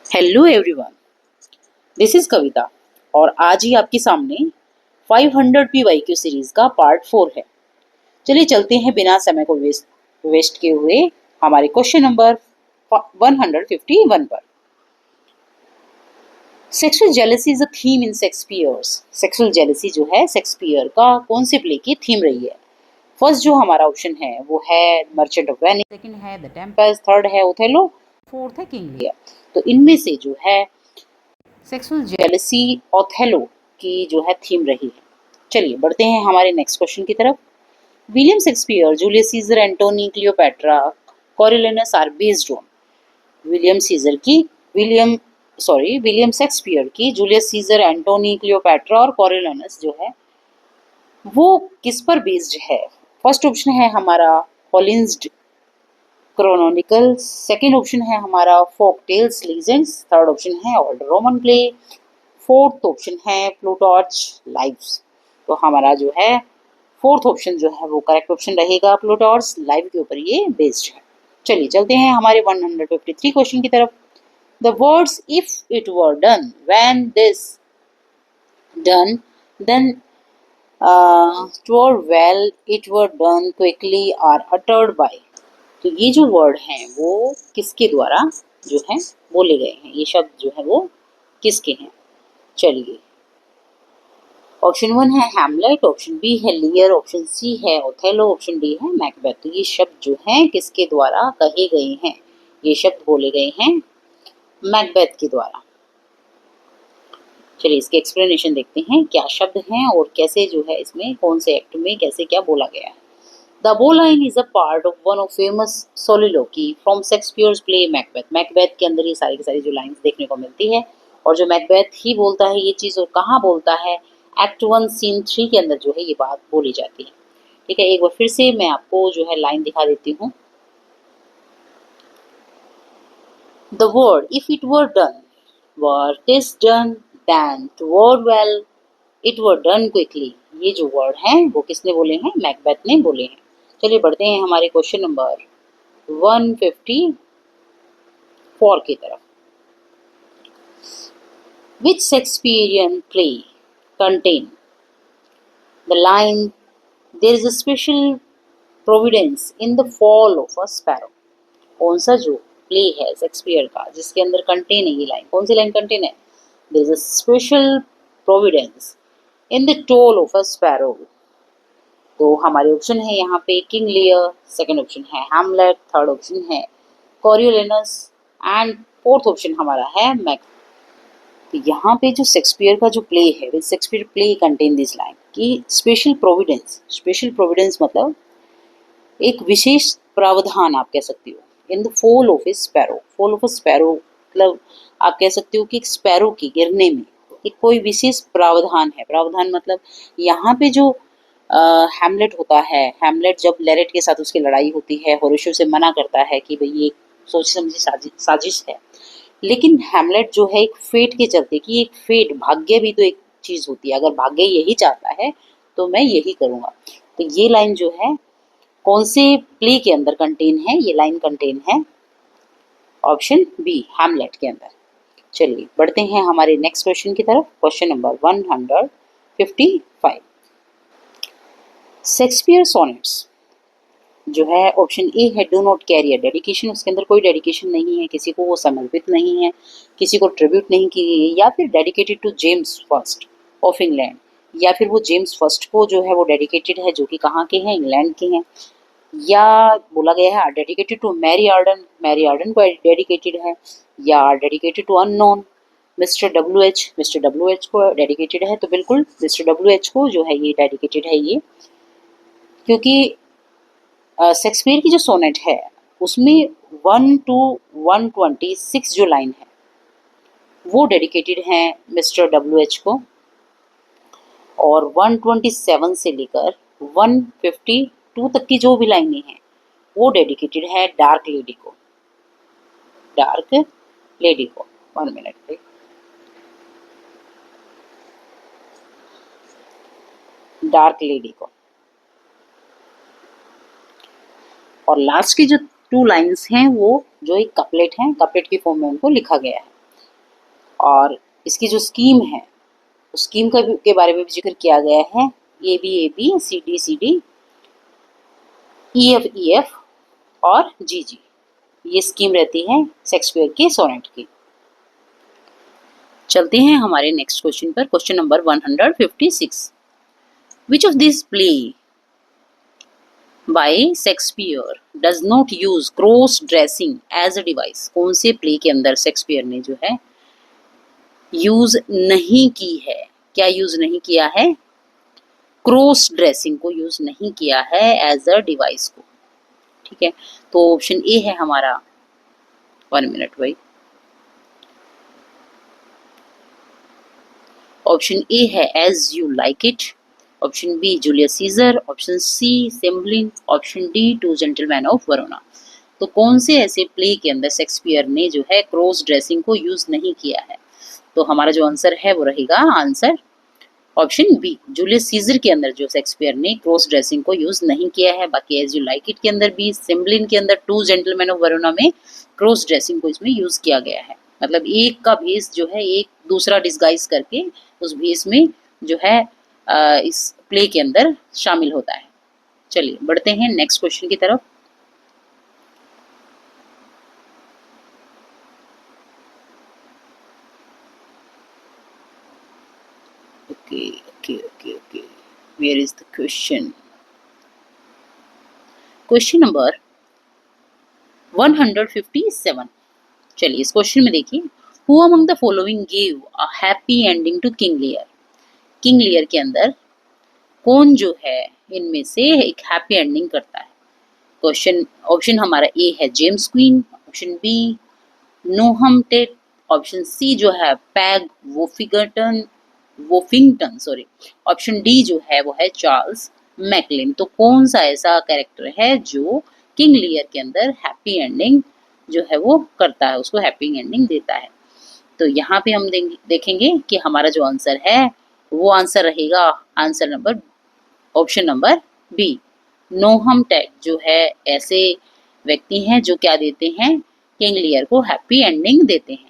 Hello everyone, this is कविता और आज ही आपके सामने 500 PYQ सीरीज का पार्ट 4 है। चलिए चलते हैं बिना समय को वेस्ट किए हुए हमारे क्वेश्चन नंबर 151 पर। Sexual jealousy is a theme in Shakespeare's. Sexual jealousy जो है शेक्सपियर का कौन से प्ले की थीम रही है? फर्स्ट जो हमारा ऑप्शन है वो है मर्चेंट ऑफ वेनिस, सेकंड है द टेम्पेस्ट, थर्ड है ओथेलो, फोर्थ है किंग लियर। तो इनमें से जो है सेक्सुअल जेलसी ओथेलो की जो है थीम रही है। चलिए बढ़ते हैं हमारे नेक्स्ट क्वेश्चन की तरफ। William Shakespeare, Julius Caesar, Antony, Cleopatra, Coriolanus are based on. William Caesar की विलियम विलियम शेक्सपियर की जूलियस सीजर, एंटोनी, क्लियोपैट्रा और कोरिलेनस जो है वो किस पर बेस्ड है? फर्स्ट ऑप्शन है हमारा हॉलिन्स क्रोनोनिकल, सेकेंड ऑप्शन है हमारा folk tales legends, third option है old Roman play, fourth option है प्लूटार्च लाइव्स। तो हमारा जो है फोर्थ ऑप्शन जो है वो करेक्ट ऑप्शन रहेगा, प्लूटार्च लाइव के ऊपर ये बेस्ड है। चलिए चलते हैं हमारे 153 क्वेश्चन की तरफ। The words if it were done, when this done, then twere well, it were done quickly are uttered by। तो ये जो वर्ड हैं वो किसके द्वारा जो है बोले गए हैं? ये शब्द जो है वो किसके हैं? चलिए, ऑप्शन 1 है हैमलेट, ऑप्शन बी है लियर, ऑप्शन सी है ओथेलो, ऑप्शन डी है मैकबेथ। तो ये शब्द जो हैं किसके द्वारा कहे गए हैं? ये शब्द बोले गए हैं मैकबेथ के द्वारा। चलिए इसके एक्सप्लेनेशन देखते हैं क्या शब्द हैं और कैसे जो है इसमें कौन से एक्ट में कैसे क्या बोला गया है। The bowline is a part of one of famous soliloquy from Shakespeare's play Macbeth। Macbeth के अंदर ये सारी की सारी जो लाइंस देखने को मिलती है और जो मैकबेथ ही बोलता है ये चीज़, और कहाँ बोलता है? एक्ट 1 सीन 3 के अंदर जो है ये बात बोली जाती है। ठीक है, एक बार फिर से मैं आपको जो है लाइन दिखा देती हूँ। The word if it were done, were tis done, then toward well, it were done quickly। ये जो वर्ड हैं वो किसने बोले हैं? मैकबेथ ने बोले हैं। चलिए बढ़ते हैं हमारे क्वेश्चन नंबर 154 की तरफ। Which Shakespearean play contain the line there is a special providence in the fall of a sparrow? कौन सा जो प्ले है शेक्सपियर का जिसके अंदर कंटेन है ये लाइन? कौन सी लाइन कंटेन है? there is a special providence in the toll of a sparrow। तो हमारे ऑप्शन है यहाँ पे किंग लियर, सेकंड ऑप्शन है हैमलेट, थर्ड ऑप्शन है कोरियोलेनस एंड फोर्थ ऑप्शन हमारा है मैक। तो यहाँ पे जो शेक्सपियर का जो प्ले है, with Shakespeare play contain this line कि स्पेशल प्रोविडेंस। स्पेशल प्रोविडेंस मतलब एक विशेष प्रावधान आप कह सकते हो। In the fall of A sparrow, fall of a sparrow मतलब आप कह सकते हो कि एक स्पैरो की गिरने में एक कोई विशेष प्रावधान है। प्रावधान मतलब यहाँ पे जो हैमलेट होता है, हैमलेट जब लेरेट के साथ उसकी लड़ाई होती है, होरेशियो से मना करता है कि भाई ये सोच समझी साजिश है, लेकिन हैमलेट जो है एक फेट के चलते कि एक फेट, भाग्य भी तो एक चीज होती है, अगर भाग्य यही चाहता है तो मैं यही करूंगा। तो ये लाइन जो है कौन से प्ले के अंदर कंटेन है? ये लाइन कंटेन है ऑप्शन बी हैमलेट के अंदर। चलिए बढ़ते हैं हमारे नेक्स्ट क्वेश्चन की तरफ। Question number 155। शेक्सपियर सोनेट्स जो है ऑप्शन ए है do not carry a dedication. उसके अंदर कोई डेडिकेशन नहीं है, किसी को वो समर्पित नहीं है, किसी को ट्रिब्यूट नहीं की गई है, या फिर dedicated to James first of England, या फिर वो जेम्स फर्स्ट को जो है वो डेडिकेटेड है, जो कि कहाँ के हैं? इंग्लैंड के हैं। या बोला गया है dedicated to Mary Arden, Mary Arden को डेडिकेटेड है, या dedicated to unknown Mister W H, Mister W H को डेडिकेटेड है। तो बिल्कुल मिस्टर डब्ल्यू एच को जो है ये डेडिकेटेड है ये, क्योंकि शेक्सपियर की जो सोनेट है उसमें 1 to 126 जो लाइन है वो डेडिकेटेड है मिस्टर डब्ल्यू एच को, और 127 से लेकर 152 तक की जो भी लाइनें हैं वो डेडिकेटेड है डार्क लेडी को। डार्क लेडी को 1 मिनट पे। डार्क लेडी को, और लास्ट की जो 2 लाइंस हैं वो जो एक कपलेट हैं, कपलेट की फॉर्म में उनको लिखा गया है। और इसकी जो स्कीम है उस स्कीम के बारे में भी जिक्र किया गया है। A B C D E F और जी, ये स्कीम रहती है शेक्सपियर के सोनेट की। चलते हैं हमारे नेक्स्ट क्वेश्चन पर। Question number 156। Which of this play by Shakespeare does not use cross dressing as a device? कौन से प्ले के अंदर शेक्सपियर ने जो है यूज नहीं की है? क्या यूज नहीं किया है? क्रॉस ड्रेसिंग को यूज नहीं किया है एज अ डिवाइस को। ठीक है, तो ऑप्शन ए है हमारा, 1 मिनट भाई, ऑप्शन ए है as you like it, option B Julius Caesar, option C Cymbeline, option D two gentleman of Verona. तो कौन से ऐसे प्ले के अंदर शेक्सपियर ने जो है क्रॉस ड्रेसिंग को यूज नहीं किया है? तो हमारा जो आंसर है वो रहेगा answer option B, Julius Caesar के अंदर जो शेक्सपियर ने क्रॉस ड्रेसिंग को यूज नहीं किया है। बाकी एज यू लाइक इट के अंदर भी, सिम्बलिन के अंदर, टू जेंटलमैन ऑफ वरोना में क्रॉस ड्रेसिंग को इसमें यूज किया गया है। मतलब एक का भेस जो है एक दूसरा डिस्गाइज करके उस भेस में जो है इस प्ले के अंदर शामिल होता है। चलिए बढ़ते हैं नेक्स्ट क्वेश्चन की तरफ। Okay. Where is the question? Question number 157। चलिए इस क्वेश्चन में देखिए, who among the following give a happy ending to King Lear? King Lear के अंदर कौन जो है इनमें से एक हैप्पी एंडिंग करता है? क्वेश्चन ऑप्शन हमारा ए है James Quin, option B Nahum Tate, option C जो है Peg Woffington sorry, option D जो है वो है चार्ल्स मैकलिन। तो कौन सा ऐसा कैरेक्टर है जो किंग लियर के अंदर हैप्पी एंडिंग जो है वो करता है, उसको हैप्पी एंडिंग देता है? तो यहाँ पे हम देखेंगे कि हमारा जो आंसर है वो आंसर रहेगा answer number option number B, Nahum Tate जो है ऐसे व्यक्ति हैं जो क्या देते हैं, किंग लियर को हैप्पी एंडिंग देते हैं।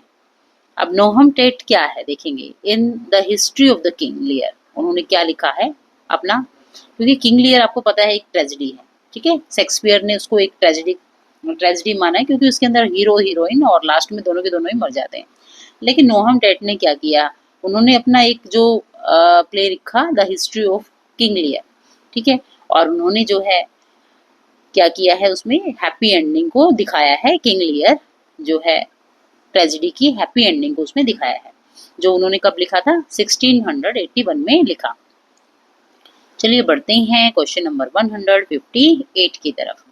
अब नोहम टेट क्या है देखेंगे, in the history of the King Lear उन्होंने क्या लिखा है अपना, क्योंकि किंग लियर आपको पता है एक ट्रेजेडी है। ठीक है, शेक्सपियर ने उसको एक ट्रेजेडी माना है क्योंकि उसके अंदर हीरो हीरोइन और लास्ट में दोनों के दोनों ही मर जाते हैं। लेकिन नोहम टेट ने क्या किया, उन्होंने अपना एक जो प्ले लिखा the history of King Lear. ठीक है, और उन्होंने जो है क्या किया है उसमें हैप्पी एंडिंग को दिखाया है, किंग लियर जो है ट्रेजेडी की हैप्पी एंडिंग को उसमें दिखाया है, जो उन्होंने कब लिखा था, 1681 में लिखा। चलिए बढ़ते हैं क्वेश्चन नंबर 158 की तरफ।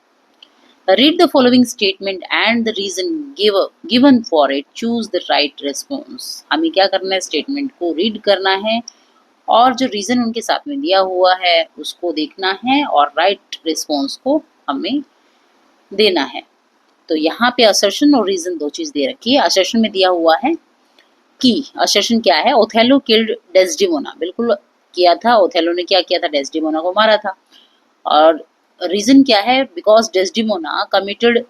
Read the following statement and the reason given for it, choose the right response. हमें क्या करना है, स्टेटमेंट को रीड करना है और जो रीजन उनके साथ में दिया हुआ है उसको देखना है और राइट रिस्पॉन्स को हमें देना है। तो यहाँ पे असर्शन और रीजन दो चीज दे रखी है। असर्शन में दिया हुआ है कि असर्शन क्या है, ओथेलो किल्ड डेस्डिमोना, बिल्कुल किया था, ओथेलो ने क्या किया था, डेस्डिमोना को मारा था। और रीजन क्या है, because Desdemona committed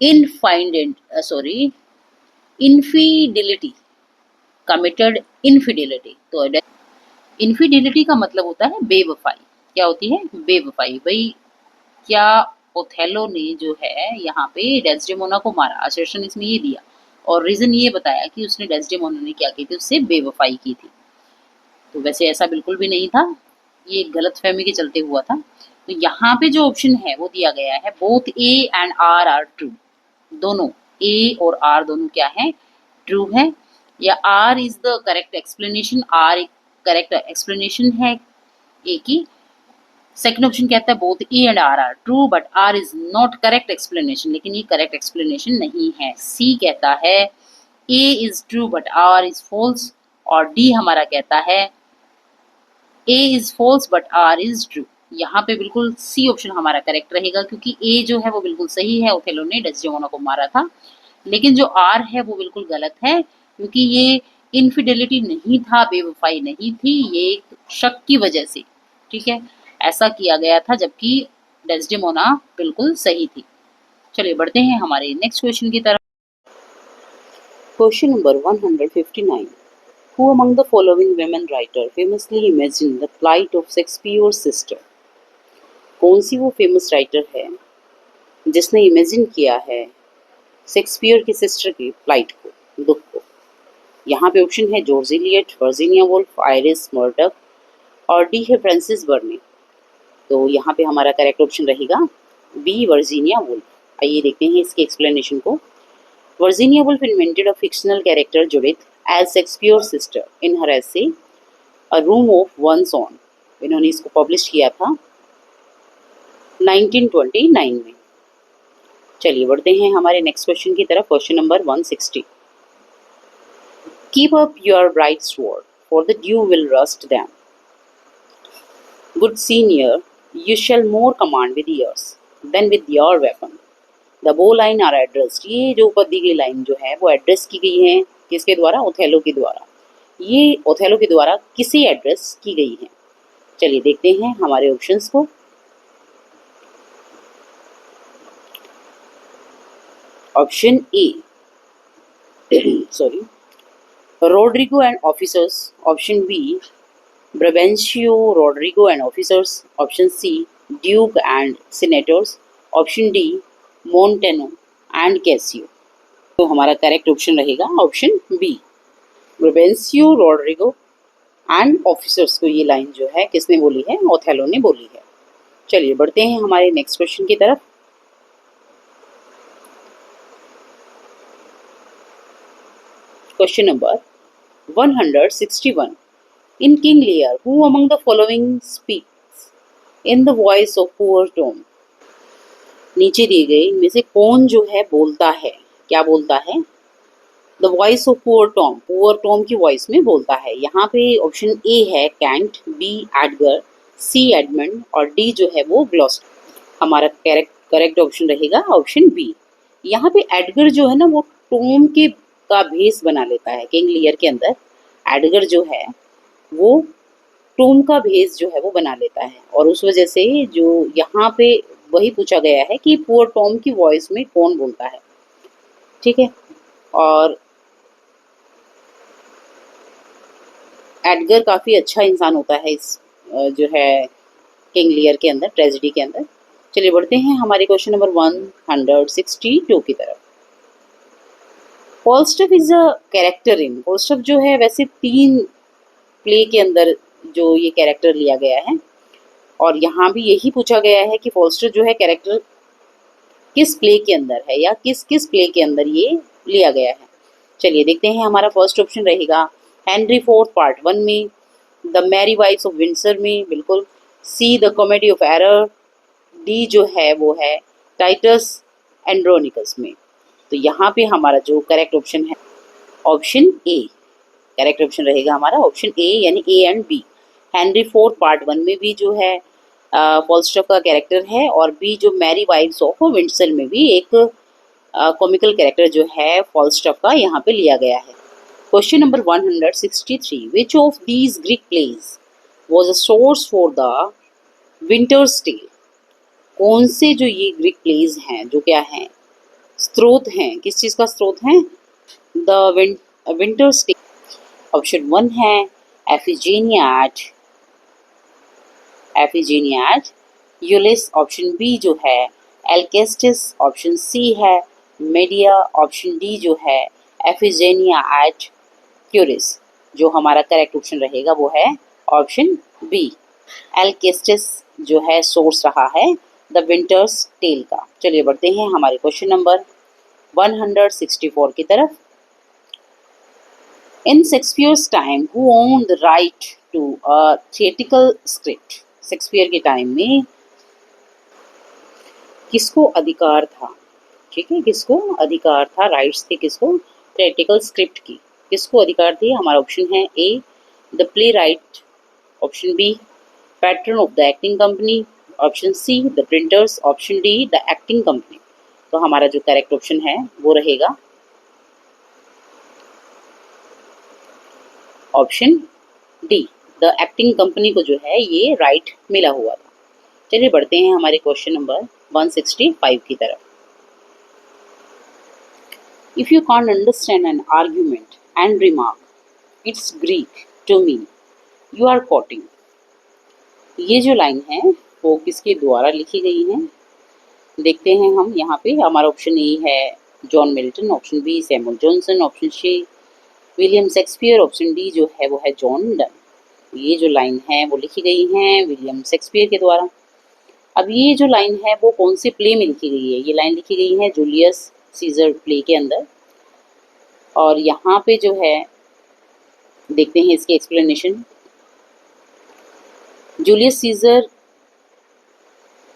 infidelity, committed infidelity. तो इनफिडिलिटी का मतलब होता है बेवफाई। क्या होती है, बेवफाई। भाई क्या ओथेलो ने जो है यहाँ पे डेस्डेमोना को मारा, असर्शन इसमें ये दिया और रीजन ये बताया कि उसने डेस्डेमोना ने क्या की थी, उससे बेवफाई की थी। तो वैसे ऐसा बिल्कुल भी नहीं था, ये गलत फहमी के चलते हुआ था। तो यहाँ पे जो ऑप्शन है वो दिया गया है both A and R true, दोनों ए और आर दोनों क्या है, ट्रू है, या R is the correct explanation, R एक करेक्ट एक्सप्लेनेशन है ए की। सेकंड ऑप्शन कहता है both A and R R true but R is not correct explanation, लेकिन ये करेक्ट एक्सप्लेनेशन नहीं है। सी कहता है A is true but R is false, और डी हमारा कहता है A is false but R is true. यहाँ पे बिल्कुल सी ऑप्शन हमारा करेक्ट रहेगा क्योंकि ए जो है वो बिल्कुल सही है, ओथेलो ने डेस्डेमोना को मारा था। लेकिन जो आर है वो बिल्कुल गलत है क्योंकि ये इनफिडेलिटी नहीं था, बेवफाई नहीं थी, ये एक शक की वजह से, ठीक है, ऐसा किया गया था, जबकि डेस्डेमोना बिल्कुल सही थी। चलिए बढ़ते हैं हमारे नेक्स्ट क्वेश्चन की तरफ। Question number 159. Who among the following women writer famously imagined the plight of Shakespeare's sister? कौन सी वो फेमस राइटर है जिसने इमेजिन किया है शेक्सपियर की सिस्टर की फ्लाइट को, दुख को? यहाँ पे ऑप्शन है George Eliot, Virginia Woolf, Iris Murdoch और डी है फ्रांसिस बर्नी। तो यहाँ पे हमारा करेक्ट ऑप्शन रहेगा बी, वर्जीनिया वुल्फ। आइए देखते हैं इसके एक्सप्लेनेशन को। Virginia Woolf invented a fictional character Judith as Shakespeare's sister in her essay a room of one's own. इन्होंने इसको पब्लिश किया था 1929 में। चलिए बढ़ते हैं हमारे नेक्स्ट क्वेश्चन की तरफ। Question number 160. Keep up your bright sword, for the dew will rust them. Good senior, you shall more command with yours than with your weapon. The bowline are addressed. ये जो ऊपर दी गई line जो है वो address की गई है किसके द्वारा? ओथेलो के द्वारा। ये ओथेलो के द्वारा किसे एड्रेस की गई है? चलिए देखते हैं हमारे ऑप्शंस को। Option A sorry, Rodrigo and officers. Option B, Brabantio, Rodrigo and officers. Option C, Duke and senators. Option D, Montano and Cassio. तो हमारा करेक्ट ऑप्शन रहेगा option B, Brabantio, Roderigo and officers को ये line जो है किसने बोली है? ओथेलो ने बोली है। चलिए बढ़ते हैं हमारे नेक्स्ट क्वेश्चन की तरफ। Question number 161. In King Lear, who among the following speaks in the voice of poor Tom? नीचे दिए गए इनमें से कौन जो है बोलता है? क्या बोलता है? The voice of poor Tom, poor Tom की वॉइस में बोलता है। यहाँ पे ऑप्शन ए है Kent, B Edgar, C Edmund और डी जो है वो ग्लॉस्टर। हमारा करेक्ट ऑप्शन रहेगा ऑप्शन बी। यहाँ पे एडगर जो है ना वो टॉम के का भेष बना लेता है। किंग लियर के अंदर एडगर जो है वो टॉम का भेष जो है वो बना लेता है और उस वजह से जो यहाँ पे वही पूछा गया है कि पुअर टॉम की वॉइस में कौन बोलता है। ठीक है, और एडगर काफ़ी अच्छा इंसान होता है इस जो है किंग लियर के अंदर, ट्रेजेडी के अंदर। चलिए बढ़ते हैं हमारे क्वेश्चन नंबर 162 की तरफ। फॉल्स्टफ इज अ कैरेक्टर इन, फॉल्स्टफ जो है वैसे 3 प्ले के अंदर जो ये कैरेक्टर लिया गया है और यहाँ भी यही पूछा गया है कि फॉल्स्टर जो है कैरेक्टर किस प्ले के अंदर है या किस किस प्ले के अंदर ये लिया गया है। चलिए देखते हैं हमारा फर्स्ट ऑप्शन रहेगा हेनरी फोर्थ पार्ट 1 में, the merry wives of Windsor में, बिल्कुल। C, the comedy of error. D जो है वो है टाइटस एंड्रोनिकस में। तो यहाँ पे हमारा जो करेक्ट ऑप्शन है ऑप्शन ए, करेक्ट ऑप्शन रहेगा हमारा ऑप्शन ए, यानी A and B. Henry fourth part 1 में भी जो है फॉल्स्टफ का कैरेक्टर है और बी जो मैरी वाइफ्स ऑफ विंडसर में भी एक कॉमिकल कैरेक्टर जो है फॉल्स्टफ का यहाँ पे लिया गया है। Question number 163. Which of these Greek plays was a source for the Winter's Tale? कौन से जो ये ग्रीक प्लेज हैं जो क्या हैं, स्रोत हैं, किस चीज़ का स्रोत है? The Winter's tell. ऑप्शन 1 है एफिजीनियाड, यूलिस। ऑप्शन बी जो है एल्केस्टिस। ऑप्शन सी है मेडिया। ऑप्शन डी जो है एफिजेनिया एट क्यूरिस। जो हमारा करेक्ट ऑप्शन रहेगा वो है ऑप्शन बी, एल्केस्टिस जो है सोर्स रहा है द विंटर्स टेल का। चलिए बढ़ते हैं हमारे क्वेश्चन नंबर 164 की तरफ। In Shakespeare's time who owned the right to a theatrical script? Shakespeare के टाइम में किसको अधिकार था? ठीक है, किसको अधिकार था, राइट्स थे किसको? थिएट्रिकल स्क्रिप्ट की किसको अधिकार थी? हमारा ऑप्शन है A, the playwright. Option B, patron of the acting company. Option C, the printers. Option D, the acting company. तो हमारा जो करेक्ट ऑप्शन है वो रहेगा option D, the acting company को जो है ये राइट मिला हुआ था। चलिए बढ़ते हैं हमारे क्वेश्चन नंबर 165 की तरफ। If you can't understand an argument and remark, it's Greek to me, you are quoting. ये जो लाइन है वो किसके द्वारा लिखी गई है? देखते हैं हम यहाँ पे। हमारा ऑप्शन ए है John Milton, option B Samuel Johnson, option C William Shakespeare, option D जो है वो है जॉन डन। ये जो लाइन है वो लिखी गई है विलियम शेक्सपियर के द्वारा। अब ये जो लाइन है वो कौन से प्ले में लिखी गई है? ये लाइन लिखी गई है जूलियस सीजर प्ले के अंदर। और यहाँ पे जो है देखते हैं इसकी एक्सप्लेनेशन। जूलियस सीजर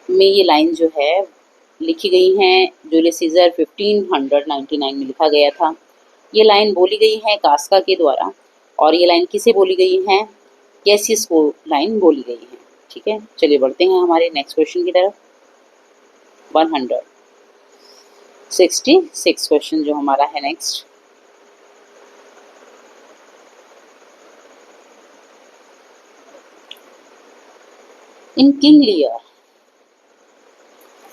में ये लाइन जो है लिखी गई है, जूलियस सीजर 1599 में लिखा गया था। ये लाइन बोली गई है कास्का के द्वारा। और ये लाइन किसे बोली गई है? कैसियस को लाइन बोली गई है। ठीक है, चलिए बढ़ते हैं हमारे नेक्स्ट क्वेश्चन की तरफ। 166 क्वेश्चन जो हमारा है next. In King Lear,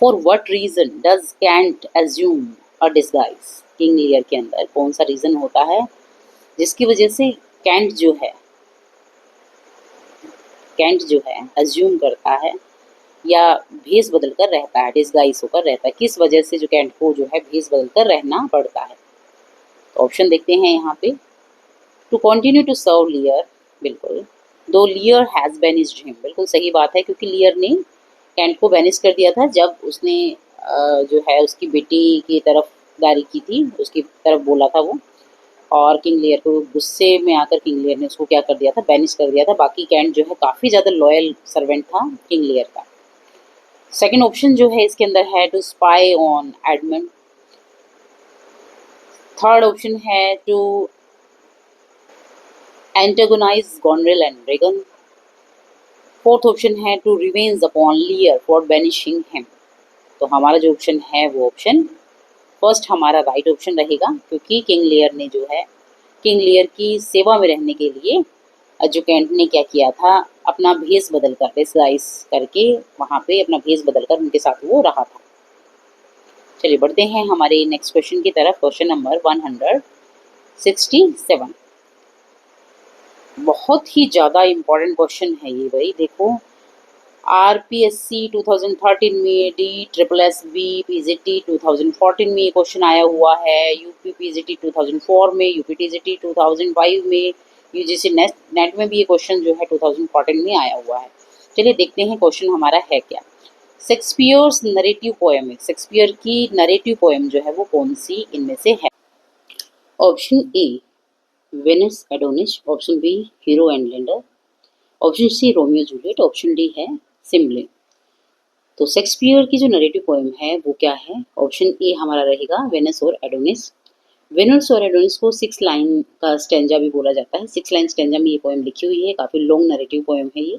for what reason does Kent assume a disguise? King Lear के अंदर कौन सा रीजन होता है जिसकी वजह से कैंट जो है एज्यूम करता है या भेस बदल कर रहता है, डिस्गाइज होकर रहता है? किस वजह से जो कैंट को जो है भेस बदल कर रहना पड़ता है? तो ऑप्शन देखते हैं यहाँ पे। To continue to serve Lear, बिल्कुल। दो लियर हैज बैनिस्ड हिम, बिल्कुल सही बात है, क्योंकि लियर ने कैंट को बैनिश कर दिया था जब उसने जो है उसकी बेटी की तरफ दारी की थी, उसकी तरफ बोला था वो। और किंग लियर को गुस्से में आकर किंग लियर ने उसको क्या कर दिया था? बैनिश कर दिया था। बाकी कैंट जो है काफ़ी ज़्यादा लॉयल सर्वेंट था किंग लियर का। सेकेंड ऑप्शन जो है इसके अंदर है to spy on Edmund. Third option है to antagonize Goneril and Regan. Fourth option है to revenge upon Lear for banishing him. तो हमारा जो ऑप्शन है वो ऑप्शन फर्स्ट हमारा राइट ऑप्शन रहेगा, क्योंकि किंग लियर ने जो है किंग लियर की सेवा में रहने के लिए जो कैंट ने क्या किया था, अपना भेस बदल कर, डिस्गाइज करके वहाँ पे अपना भेस बदल कर उनके साथ वो रहा था। चलिए बढ़ते हैं हमारे नेक्स्ट क्वेश्चन की तरफ। Question number 167। बहुत ही ज़्यादा इम्पोर्टेंट क्वेश्चन है ये भाई। देखो, RPSC 2013 में, DSSB PGT 2014 में ये क्वेश्चन आया हुआ है, UP PGT 2004 में, UP TGT 2005 में, UGC नेट में भी ये क्वेश्चन जो है 2014 में आया हुआ है। चलिए देखते हैं क्वेश्चन हमारा है क्या। शेक्सपियर्स नरेटिव पोएम, शेक्सपियर की नरेटिव पोएम जो है वो कौन सी इनमें से है? Option A Venus Adonis, option B Hero and Leander, option C Romeo Juliet, option D है सिमलिन। तो शेक्सपियर की जो नरेटिव पोएम है वो क्या है? ऑप्शन ए हमारा रहेगा वेनिस और एडोनिस। वेनिस और एडोनिस को 6 लाइन का स्टेंजा भी बोला जाता है। 6 लाइन स्टेंजा में ये पोएम लिखी हुई है, काफ़ी लॉन्ग नरेटिव पोएम है ये।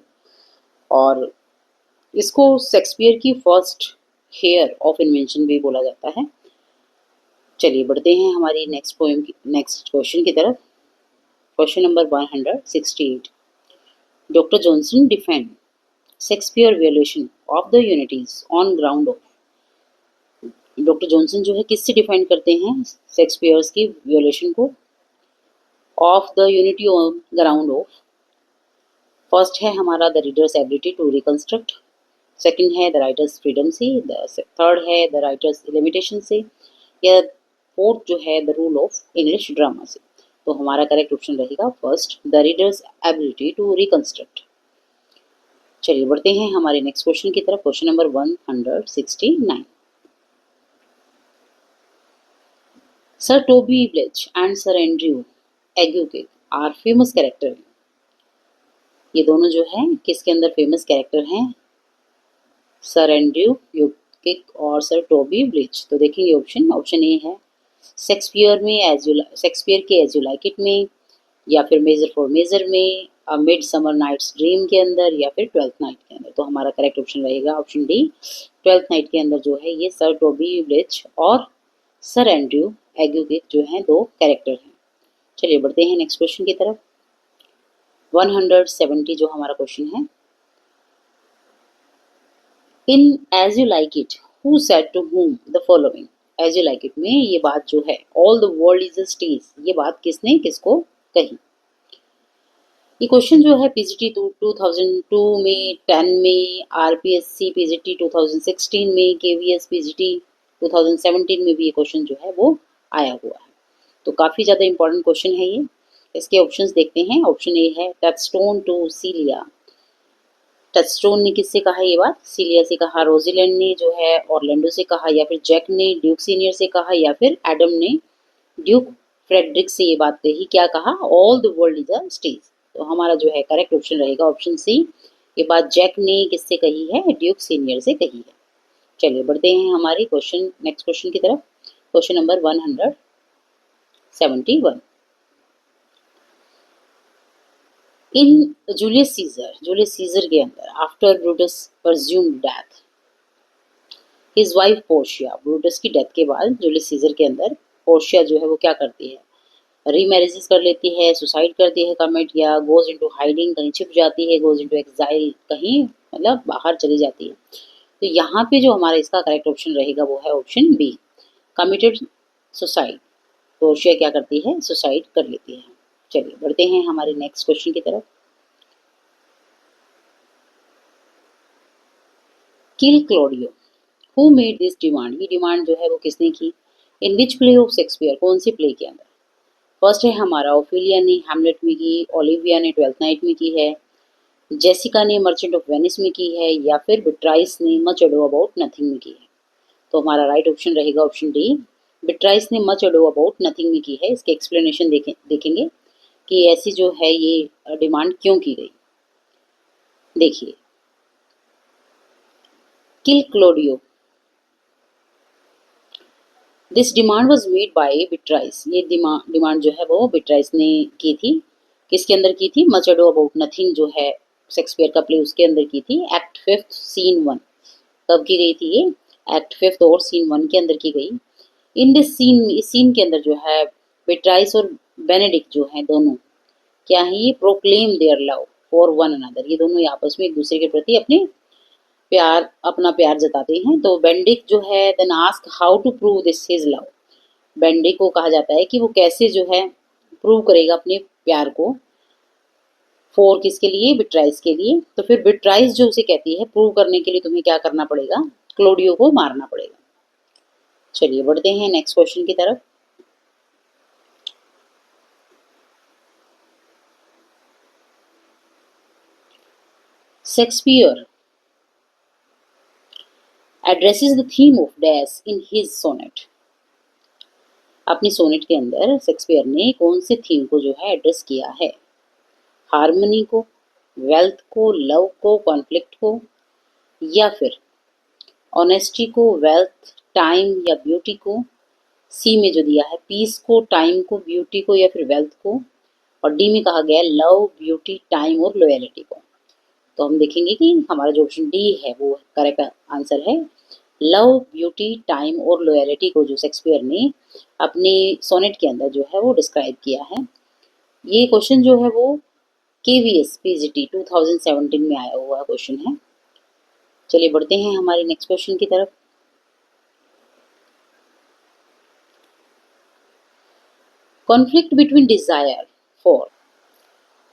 और इसको शेक्सपियर की फर्स्ट हेयर ऑफ इन्वेंशन भी बोला जाता है। चलिए बढ़ते हैं हमारी नेक्स्ट पोएम की, नेक्स्ट क्वेश्चन की तरफ। Question number 168। Doctor Johnson defend Shakespeare violation of the unities on ground of. Doctor Johnson जो है किससे डिफेंड करते हैं शेक्सपियर्स की वियोलेशन को? Of the unity on ground of. First है हमारा the reader's ability to reconstruct, second है द राइटर्स फ्रीडम से, थर्ड है द राइटर्स लिमिटेशन से, या फोर्थ जो है the rule of English drama से। तो हमारा करेक्ट ऑप्शन रहेगा first, the reader's ability to reconstruct. चलिए बढ़ते हैं हमारे नेक्स्ट क्वेश्चन की तरफ। Question number 169। Sir Toby Belch and sir Andrew एग्यूके आर फेमस कैरेक्टर। ये दोनों जो है किसके अंदर फेमस कैरेक्टर हैं? सर एंड्रयू यूकिक और सर टोबी ब्लेच। तो देखेंगे ऑप्शन ए है शेक्सपियर में, शेक्सपियर के एज यू लाइक इट में, या फिर मेजर फॉर मेजर में, मिड समर नाइट्स ड्रीम के अंदर, या फिर ट्वेल्थ नाइट के अंदर। तो हमारा करेक्ट ऑप्शन रहेगा ऑप्शन डी, ट्वेल्थ नाइट के अंदर जो है ये सर टोबी ब्लेच और सर एंड्रयू एग्यूके जो हैं दो कैरेक्टर हैं। चलिए बढ़ते हैं नेक्स्ट क्वेश्चन की तरफ। 170 जो हमारा क्वेश्चन है। In as you like it who said to whom the following. As you like it में ये बात जो है all the world is a stage, ये बात किसने किसको कही? ये क्वेश्चन जो है पीजीटी 2002 में, 10 में, आरपीएससी पीजीटी 2016 में, केवीएस पीजीटी 2017 में भी ये क्वेश्चन जो है वो आया हुआ है। तो काफ़ी ज़्यादा इंपॉर्टेंट क्वेश्चन है ये। इसके ऑप्शंस देखते हैं। ऑप्शन ए है टचस्टोन टू सीलिया। टचस्टोन ने किससे कहा ये बात? सीलिया से कहा। रोजीलैंड ने जो है ऑरलैंडो से कहा, या फिर जैक ने ड्यूक सीनियर से कहा, या फिर एडम ने ड्यूक फ्रेडरिक से ये बात कही। क्या कहा? All the world is a stage. तो हमारा जो है करेक्ट ऑप्शन रहेगा ऑप्शन सी। ये बात जैक ने किससे कही है? ड्यूक सीनियर से कही है। चलिए बढ़ते हैं हमारे क्वेश्चन नेक्स्ट क्वेश्चन की तरफ। Question number 171। In Julius Caesar के अंदर after Brutus presumed death his wife Portia, Brutus की डेथ के बाद जूलियस सीजर के अंदर पोर्शिया जो है वो क्या करती है? रीमैरिजेस कर लेती है, सुसाइड करती है, कमिट, या गोज इनटू हाइडिंग, कहीं छिप जाती है, गोज इनटू एक्साइल, कहीं मतलब बाहर चली जाती है। तो यहाँ पे जो हमारा इसका करेक्ट ऑप्शन रहेगा वो है option B, committed suicide. Portia क्या करती है? सुसाइड कर लेती है। चलिए बढ़ते हैं हमारे नेक्स्ट क्वेश्चन की तरफ। किल क्लोडियो, हु मेड दिस डिमांड, ये डिमांड जो है वो किसने की? इन विच प्ले ऑफ शेक्सपियर, कौन सी प्ले के अंदर? फर्स्ट है हमारा ओफेलिया ने हैमलेट में की, ओलिविया ने ट्वेल्थ नाइट में की है, जेसिका ने मर्चेंट ऑफ वेनिस में की है, या फिर बिट्राइस ने मच अडो अबाउट नथिंग में की है। तो हमारा राइट ऑप्शन रहेगा ऑप्शन डी, बिट्राइस ने मच अडो अबाउट नथिंग में की है। इसके एक्सप्लेनेशन देखेंगे कि ऐसी जो है ये डिमांड क्यों की गई। देखिए, kill Claudio, this demand was made by Beatrice, ये डिमांड जो है वो बिट्राइस ने की थी। किसके अंदर की थी? मच अडो अबाउट नथिंग जो है शेक्सपियर का प्ले, उसके अंदर की थी। Act 5 scene 1। कब की गई थी ये? एक्ट 5 और सीन 1 के अंदर की गई। इन दिस सीन, इस सीन के अंदर जो है बिट्राइस और बेनेडिक्ट जो है दोनों क्या है? ये proclaim their love for one another, ये दोनों आपस में एक दूसरे के प्रति अपना प्यार जताते हैं। तो बेंडिक जो है then ask how to prove this his love, Benedick को कहा जाता है कि वो कैसे जो है प्रूव करेगा अपने प्यार को, फॉर किसके लिए? बिट्राइस के लिए। तो फिर बिट्राइस जो उसे कहती है प्रूव करने के लिए तुम्हें क्या करना पड़ेगा? क्लोडियो को मारना पड़ेगा। चलिए बढ़ते हैं नेक्स्ट क्वेश्चन की तरफ। Shakespeare addresses the theme of dash in his sonnet, अपनी सोनेट के अंदर शेक्सपियर ने कौन से थीम को जो है एड्रेस किया है? हार्मनी को, वेल्थ को, लव को, कॉन्फ्लिक्ट को, या फिर ऑनेस्टी को, वेल्थ, टाइम या ब्यूटी को। सी में जो दिया है पीस को, टाइम को, ब्यूटी को, या फिर वेल्थ को। और डी में कहा गया है लव, ब्यूटी, टाइम और लॉयल्टी को। तो हम देखेंगे कि हमारा जो ऑप्शन डी है वो करेक्ट आंसर है। लव, ब्यूटी, टाइम और लॉयल्टी को जो शेक्सपियर ने अपने सोनेट के अंदर जो है वो डिस्क्राइब किया है। ये क्वेश्चन जो है वो केवीएस पीजीटी 2017 में आया हुआ क्वेश्चन है। चलिए बढ़ते हैं हमारे नेक्स्ट क्वेश्चन की तरफ। Conflict between desire for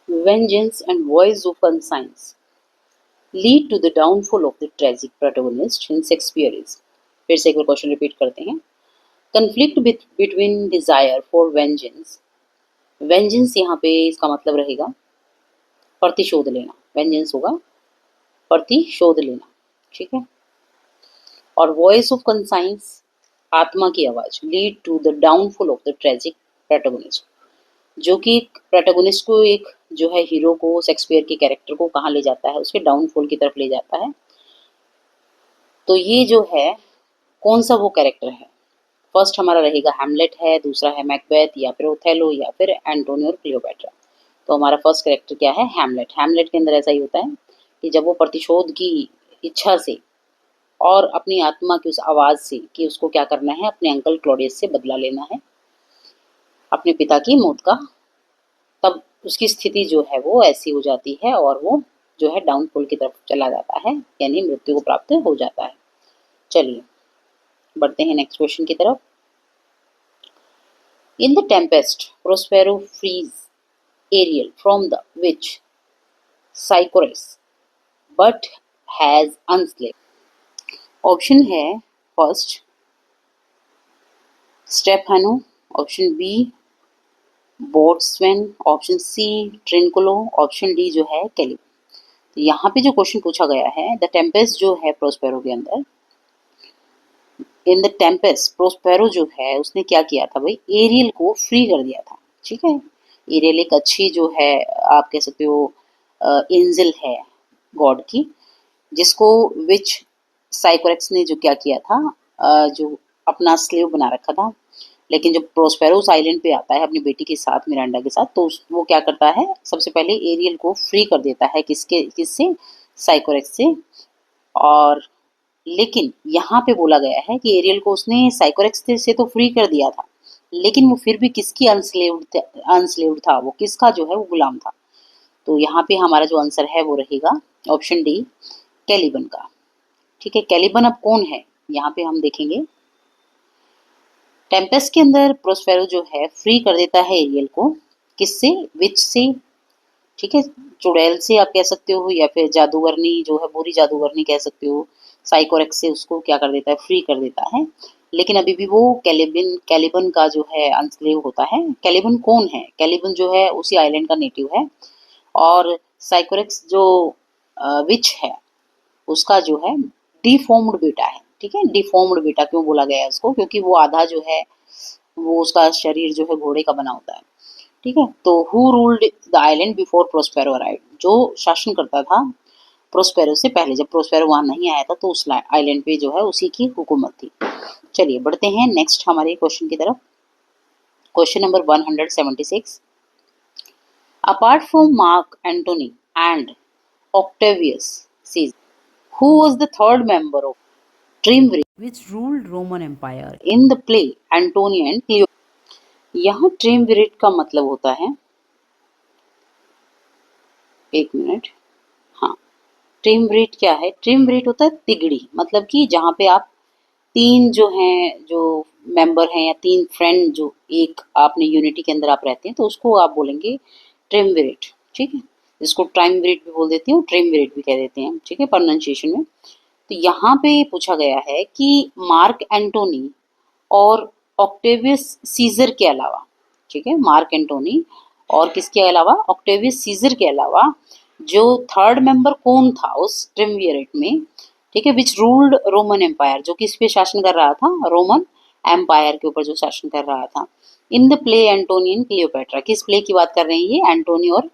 vengeance and voice of conscience lead to the downfall of the tragic protagonist in Shakespeare is। फिर से एक बार क्वेश्चन रिपीट करते हैं। Conflict between desire for vengeance, vengeance यहाँ पे इसका मतलब रहेगा प्रतिशोध लेना, वेंजेंस होगा प्रतिशोध लेना, ठीक है। और वॉइस ऑफ कंसाइंस, आत्मा की आवाज, lead to the downfall of the tragic protagonist, जो कि प्रोटोगोनिस्ट को एक जो है हीरो को, शेक्सपियर के कैरेक्टर को कहाँ ले जाता है? उसके डाउनफॉल की तरफ ले जाता है। तो ये जो है कौन सा वो कैरेक्टर है? फर्स्ट हमारा रहेगा हैमलेट है, दूसरा है मैकबेथ, या फिर ओथेलो, या फिर एंटोनियो और क्लियोपेट्रा। तो हमारा फर्स्ट कैरेक्टर क्या है? हैमलेट। हैमलेट के अंदर ऐसा ही होता है कि जब वो प्रतिशोध की इच्छा से और अपनी आत्मा की उस आवाज़ से कि उसको क्या करना है, अपने अंकल क्लॉडियस से बदला लेना है अपने पिता की मौत का, तब उसकी स्थिति जो है वो ऐसी हो जाती है और वो जो है डाउनफॉल की तरफ चला जाता है, यानी मृत्यु को प्राप्त हो जाता है। चलिए बढ़ते हैं नेक्स्ट क्वेश्चन की तरफ। In the Tempest Prospero frees Ariel from the witch Sycorax but has unslaved. Option है first Stephano, option B boatswain, option C Trinculo, option D जो है कैलिब। तो यहाँ पे जो क्वेश्चन पूछा गया है, द टेम्पेस्ट जो है प्रोस्पेरो के अंदर, इन द टेम्पेस्ट प्रोस्पेरो जो है उसने क्या किया था भाई, एरियल को फ्री कर दिया था। ठीक है, एरियल एक अच्छी जो है आप कह सकते हो एंजल है गॉड की, जिसको विच साइकोरेक्स ने जो क्या किया था, जो अपना स्लेव बना रखा था। लेकिन जब प्रोस्पेरोस आइलैंड पे आता है अपनी बेटी के साथ, मिरांडा के साथ, तो वो क्या करता है, सबसे पहले एरियल को फ्री कर देता है किससे, साइकोरेक्स से। और लेकिन यहाँ पे बोला गया है कि एरियल को उसने साइकोरेक्स से तो फ्री कर दिया था, लेकिन वो फिर भी किसकी अनस्लेव्ड था, वो किसका जो है वो गुलाम था। तो यहाँ पे हमारा जो आंसर है वो रहेगा ऑप्शन डी कैलिबन का। ठीक है, कैलिबन अब कौन है, यहाँ पे हम देखेंगे। टेम्पेस्ट के अंदर प्रोस्पेरो जो है फ्री कर देता है एरियल को, किससे, विच से, ठीक है, चुड़ैल से आप कह सकते हो, या फिर जादूगरनी जो है, बुरी जादूगरनी कह सकते हो, साइकोरेक्स से उसको क्या कर देता है, फ्री कर देता है। लेकिन अभी भी वो कैलिबन का जो है अनस्लेव होता है। कैलिबन कौन है, कैलिबन जो है उसी आइलैंड का नेटिव है, और साइकोरेक्स जो विच है उसका जो है डिफॉर्म्ड बेटा है। ठीक है, डिफॉर्म्ड बेटा क्यों बोला गया है उसको, क्योंकि वो आधा जो है वो उसका शरीर जो है घोड़े का बना होता है। ठीक है, तो who ruled the island before Prospero arrived, जो शासन करता था प्रोस्पेरो से पहले, जब प्रोस्पेरो वहां नहीं आया था तो उस आइलैंड पे जो है उसी की हुकूमत थी। चलिए बढ़ते हैं नेक्स्ट हमारे क्वेश्चन की तरफ। Question number 176। Apart from Mark Antony and Octavius Caesar, who was the third member of triumvirate which ruled Roman Empire in the play Antony and Cleopatra? यहाँ ट्रिumvirate का मतलब होता है, एक मिनट, हाँ, ट्रिumvirate क्या है, ट्रिumvirate होता है तिगड़ी, मतलब कि जहाँ पे आप तीन जो हैं, जो मेंबर हैं या तीन फ्रेंड जो एक आपने यूनिटी के अंदर आप रहते हैं, तो उसको आप बोलेंगे ट्रिumvirate। ठीक है, जिसको ट्राइमविरेट भी बोल देते हैं, ट्रिumvirate भी कह देते हैं। ठीक है, प्रोनाउंसिएशन में। तो यहाँ पे पूछा गया है कि मार्क एंटोनी और ऑक्टेवियस सीजर के अलावा, ठीक है, मार्क एंटोनी और किसके अलावा, ऑक्टेवियस सीजर के अलावा जो थर्ड मेंबर कौन था उस ट्रिumvirate में, ठीक है, विच रूल्ड रोमन एम्पायर, जो किस पे शासन कर रहा था, रोमन एम्पायर के ऊपर जो शासन कर रहा था। In the play Antony and Cleopatra, किस प्ले की बात कर रहे हैं ये, एंटोनी और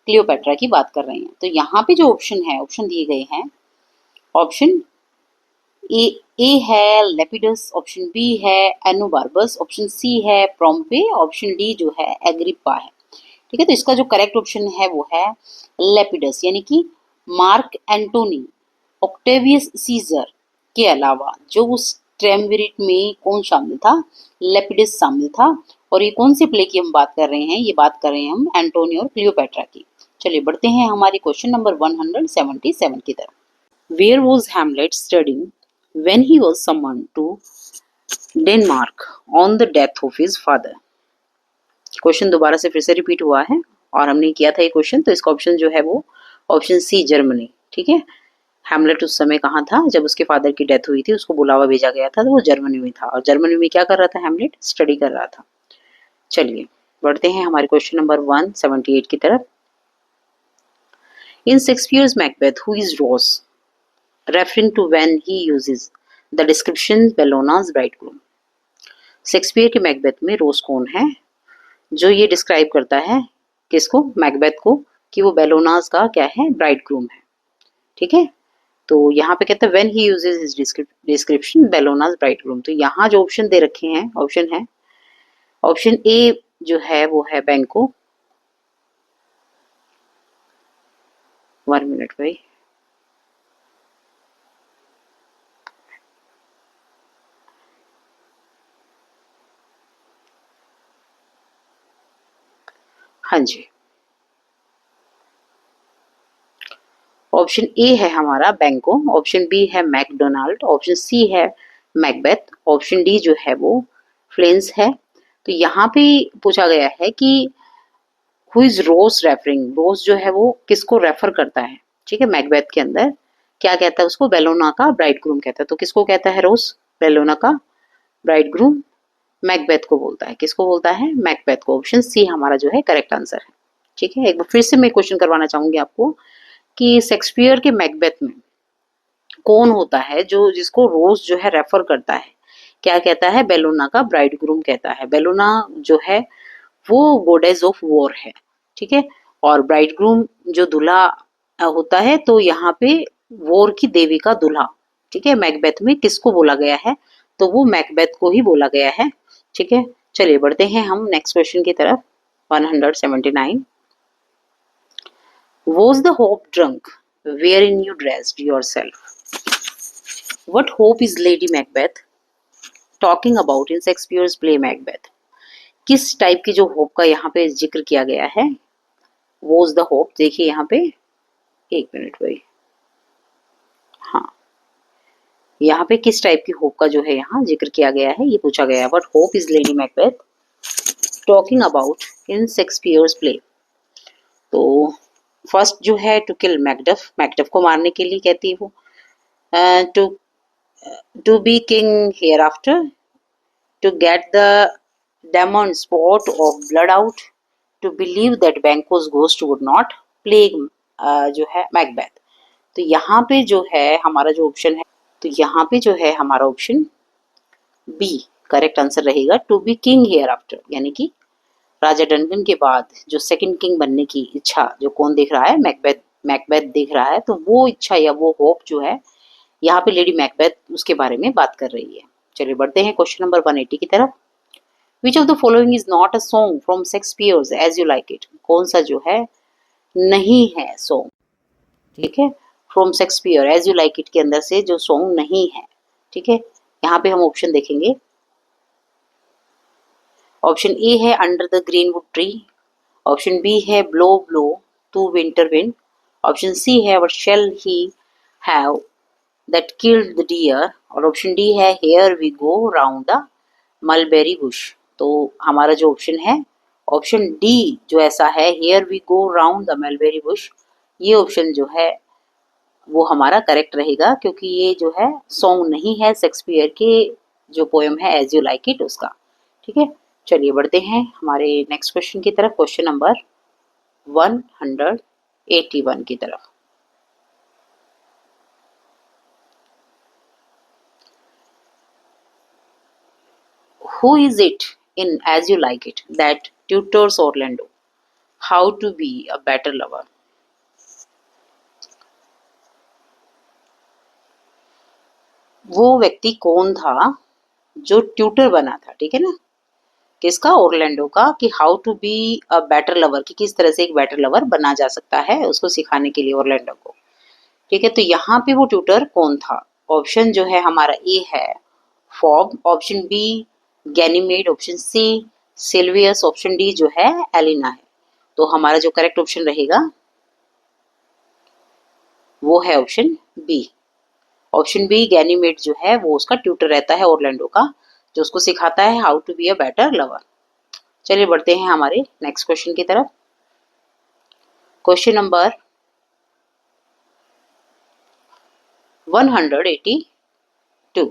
क्लियोपेट्रा की बात कर रहे हैं। तो यहाँ पे जो ऑप्शन है, ऑप्शन दिए गए हैं, ऑप्शन ए है लेपिडस, ऑप्शन बी है एनोबार्बस, ऑप्शन सी है प्रोम्पे, ऑप्शन डी जो है एग्रिप्पा है। ठीक है, तो इसका जो करेक्ट ऑप्शन है वो है लेपिडस, यानी कि मार्क एंटोनी ऑक्टेवियस सीजर के अलावा जो उस ट्रिumvirate में कौन शामिल था, लेपिडस शामिल था। और ये कौन से प्ले की हम बात कर रहे हैं, ये बात कर रहे हैं हम एंटोनी और क्लियोपेट्रा की। चलिए बढ़ते हैं हमारे क्वेश्चन नंबर 177 की तरफ। Where was Hamlet studying when he was summoned to Denmark on the death of his father? Question दोबारा से फिर से रिपीट हुआ है और हमने किया था ये क्वेश्चन, तो इसका ऑप्शन जो है वो ऑप्शन सी जर्मनी। ठीक है, हैमलेट उस समय कहाँ था, जब उसके फादर की डेथ हुई थी, उसको बुलावा भेजा गया था, तो वो जर्मनी में था। और जर्मनी में क्या कर रहा था हैमलेट, स्टडी कर रहा था। चलिए बढ़ते हैं हमारे क्वेश्चन नंबर 178 की तरफ। In Shakespeare's Macbeth who is Ross, referring to when he uses the description Bellona's bridegroom. Shakespeare के मैकबेथ में रोज कौन है जो ये डिस्क्राइब करता है किसको, मैकबेथ को, कि वो बेलोनास का क्या है, ब्राइडग्रूम है। ठीक है, तो यहाँ पे कहते हैं when he uses his description Bellona's bridegroom. तो यहाँ जो ऑप्शन दे रखे हैं, ऑप्शन है ऑप्शन ए जो है वो है बैंको, 1 मिनट भाई, हाँ जी, ऑप्शन ए है हमारा बैंको, ऑप्शन बी है मैकडोनाल्ड, ऑप्शन सी है मैकबेथ। ऑप्शन डी जो है वो फ्लेंस है। तो यहाँ पे पूछा गया है कि हु इज रोज रेफरिंग, रोज जो है वो किसको रेफर करता है, ठीक है, मैकबेथ के अंदर क्या कहता है उसको, बेलोना का ब्राइड ग्रूम कहता है। तो किसको कहता है रोज, बेलोना का ब्राइड ग्रूम मैकबेथ को बोलता है। किसको बोलता है, मैकबेथ को। ऑप्शन सी हमारा जो है करेक्ट आंसर है। ठीक है, एक बार फिर से मैं क्वेश्चन करवाना चाहूंगी आपको कि शेक्सपियर के मैकबेथ में कौन होता है जो जिसको रोज जो है रेफर करता है, क्या कहता है, बेलोना का ब्राइड ग्रूम कहता है। बेलोना जो है वो गोडेस ऑफ वॉर है, ठीक है, और ब्राइड ग्रूम जो दूल्हा होता है, तो यहाँ पे वॉर की देवी का दूल्हा, ठीक है। मैकबेथ में किसको बोला गया है, तो वो मैकबेथ को ही बोला गया है, ठीक है। चलिए बढ़ते हैं हम नेक्स्ट क्वेश्चन की तरफ। 179 Was the hope drunk wherein you dressed yourself? What hope is Lady Macbeth talking about in Shakespeare's play Macbeth? किस टाइप की जो होप का यहाँ पे जिक्र किया गया है, वॉज द होप, देखिए यहाँ पे, एक मिनट भाई, हाँ, यहाँ पे किस टाइप की होप का जो है यहाँ जिक्र किया गया है, ये पूछा गया है। What hope is lady Macbeth talking about in Shakespeare's play. तो फर्स्ट जो है टू किल मैकडफ, मैकडफ को मारने के लिए कहती है वो, to to be king hereafter, to get the demon spot of blood out, to believe that Banquo's ghost would not plague जो है मैकबेथ। तो यहाँ पे जो है हमारा जो ऑप्शन है, तो यहाँ पे जो है हमारा ऑप्शन बी करेक्ट आंसर रहेगा, to be king hereafter, यानी कि राजा डनकन के बाद जो सेकंड किंग बनने की इच्छा जो कौन देख रहा है, मैकबेथ, मैकबेथ देख रहा है। तो वो इच्छा या वो होप जो है यहाँ पे लेडी मैकबेथ उसके बारे में बात कर रही है। चलिए बढ़ते हैं क्वेश्चन नंबर 180 की तरफ। Which of the following is not a song from Shakespeare's As You Like It? कौन सा जो है नहीं है सॉन्ग, ठीक है, from Shakespeare as you like it के अंदर से जो सॉन्ग नहीं है, ठीक है। यहाँ पे हम ऑप्शन देखेंगे। ऑप्शन ए है under the greenwood tree, option B है blow blow to winter wind, option C है what shall he have that killed the deer, और ऑप्शन डी है here we go round the mulberry bush. तो हमारा जो option है, option D जो ऐसा है, here we go round the mulberry bush, ये ऑप्शन जो है वो हमारा करेक्ट रहेगा, क्योंकि ये जो है सॉन्ग नहीं है शेक्सपियर के जो पोएम है एज यू लाइक इट उसका, ठीक है। चलिए बढ़ते हैं हमारे नेक्स्ट क्वेश्चन की तरफ, क्वेश्चन नंबर 181 की तरफ। Who is it in As You Like It that tutors Orlando how to be a better lover? वो व्यक्ति कौन था जो ट्यूटर बना था, ठीक है ना, किसका, ओरलैंडो का, कि how to be a better lover, कि किस तरह से एक बेटर लवर बना जा सकता है, उसको सिखाने के लिए ओरलैंडो को, ठीक है। तो यहाँ पे वो ट्यूटर कौन था, ऑप्शन जो है हमारा ए है Phoebe, option B Ganymede, option C Silvius, option D जो है एलिना है। तो हमारा जो करेक्ट ऑप्शन रहेगा वो है option B. Option B Ganymede जो है वो उसका ट्यूटर रहता है ओरलैंडो का, जो उसको सिखाता है how to be a better lover. चलिए बढ़ते हैं हमारे नेक्स्ट क्वेश्चन की तरफ। Question number 182।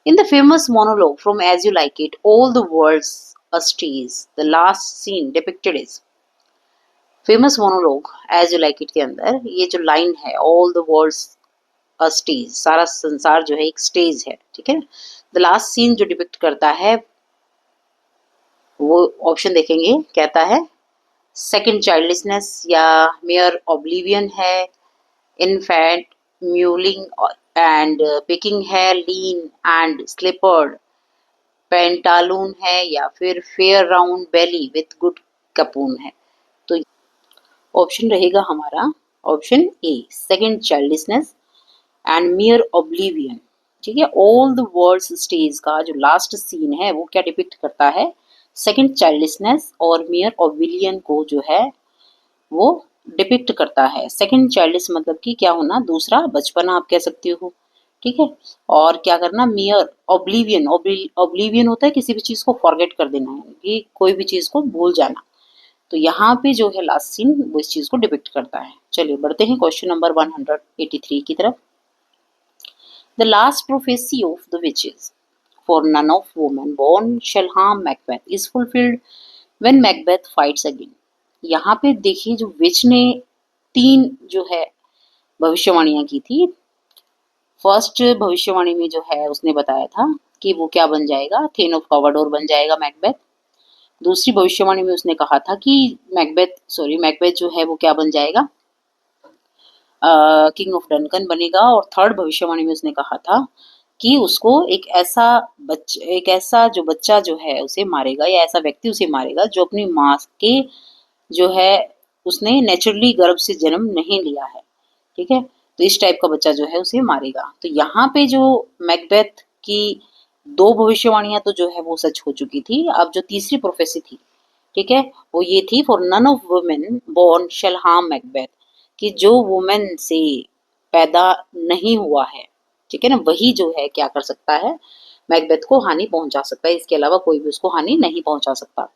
In the famous monologue from As You Like It, all the world's a stage, the last scene depicted is। Famous monologue as you like it के अंदर ये जो लाइन है, all the world's a stage, सारा संसार जो है एक स्टेज है, ठीक है। द लास्ट सीन जो डिपिक्ट करता है वो ऑप्शन देखेंगे, कहता है सेकंड चाइल्डलेसनेस या मेयर ऑब्लिवियन है, इनफैंट म्यूलिंग एंड पिकिंग है, लीन एंड स्लिपर्ड पेंटालून है, या फिर fair round belly with good capon है। तो ऑप्शन रहेगा हमारा option A second childlessness and mere oblivion, ठीक है। ऑल द वर्ल्ड्स स्टेज का जो लास्ट सीन है वो क्या डिपिक्ट करता है, सेकंड चाइल्डलेसनेस और मियर ऑब्लिवियन को जो है वो डिपिक्ट करता है। सेकंड चाइल्डलेस मतलब कि क्या होना, दूसरा बचपना आप कह सकते हो, ठीक है। और क्या करना, मियर ऑब्लिवियन, ऑब्लिवियन होता है किसी भी चीज को फॉरगेट कर देना है, कि कोई भी चीज को भूल जाना। तो यहाँ पे जो है लास्ट सीन वो इस चीज को डिपिक्ट करता है। चलिए बढ़ते हैं क्वेश्चन नंबर 183 की तरफ। The last prophecy of the witches, for none of women born shall harm Macbeth is fulfilled when Macbeth fights again। यहाँ पे देखिए जो विच ने 3 जो है भविष्यवाणियां की थी। फर्स्ट भविष्यवाणी में जो है उसने बताया था कि वो क्या बन जाएगा, थेन ऑफ कवर्डोर बन जाएगा मैकबेथ। दूसरी भविष्यवाणी में उसने कहा था कि मैकबेथ जो है वो क्या बन जाएगा, किंग ऑफ डनकन बनेगा। और थर्ड भविष्यवाणी में उसने कहा था कि उसको एक ऐसा जो बच्चा जो है उसे मारेगा, या ऐसा व्यक्ति उसे मारेगा जो अपनी माँ के जो है उसने नेचुरली गर्भ से जन्म नहीं लिया है। ठीक है, तो इस टाइप का बच्चा जो है उसे मारेगा। तो यहाँ पे जो मैकबेथ की 2 भविष्यवाणियां तो जो है वो सच हो चुकी थी। अब जो तीसरी प्रोफेसी थी, ठीक है, वो ये थी, for none of women born shall harm Macbeth, कि जो वुमेन से पैदा नहीं हुआ है, ठीक है ना, वही जो है क्या कर सकता है, मैकबेथ को हानि पहुंचा सकता है। इसके अलावा कोई भी उसको हानि नहीं पहुंचा सकता।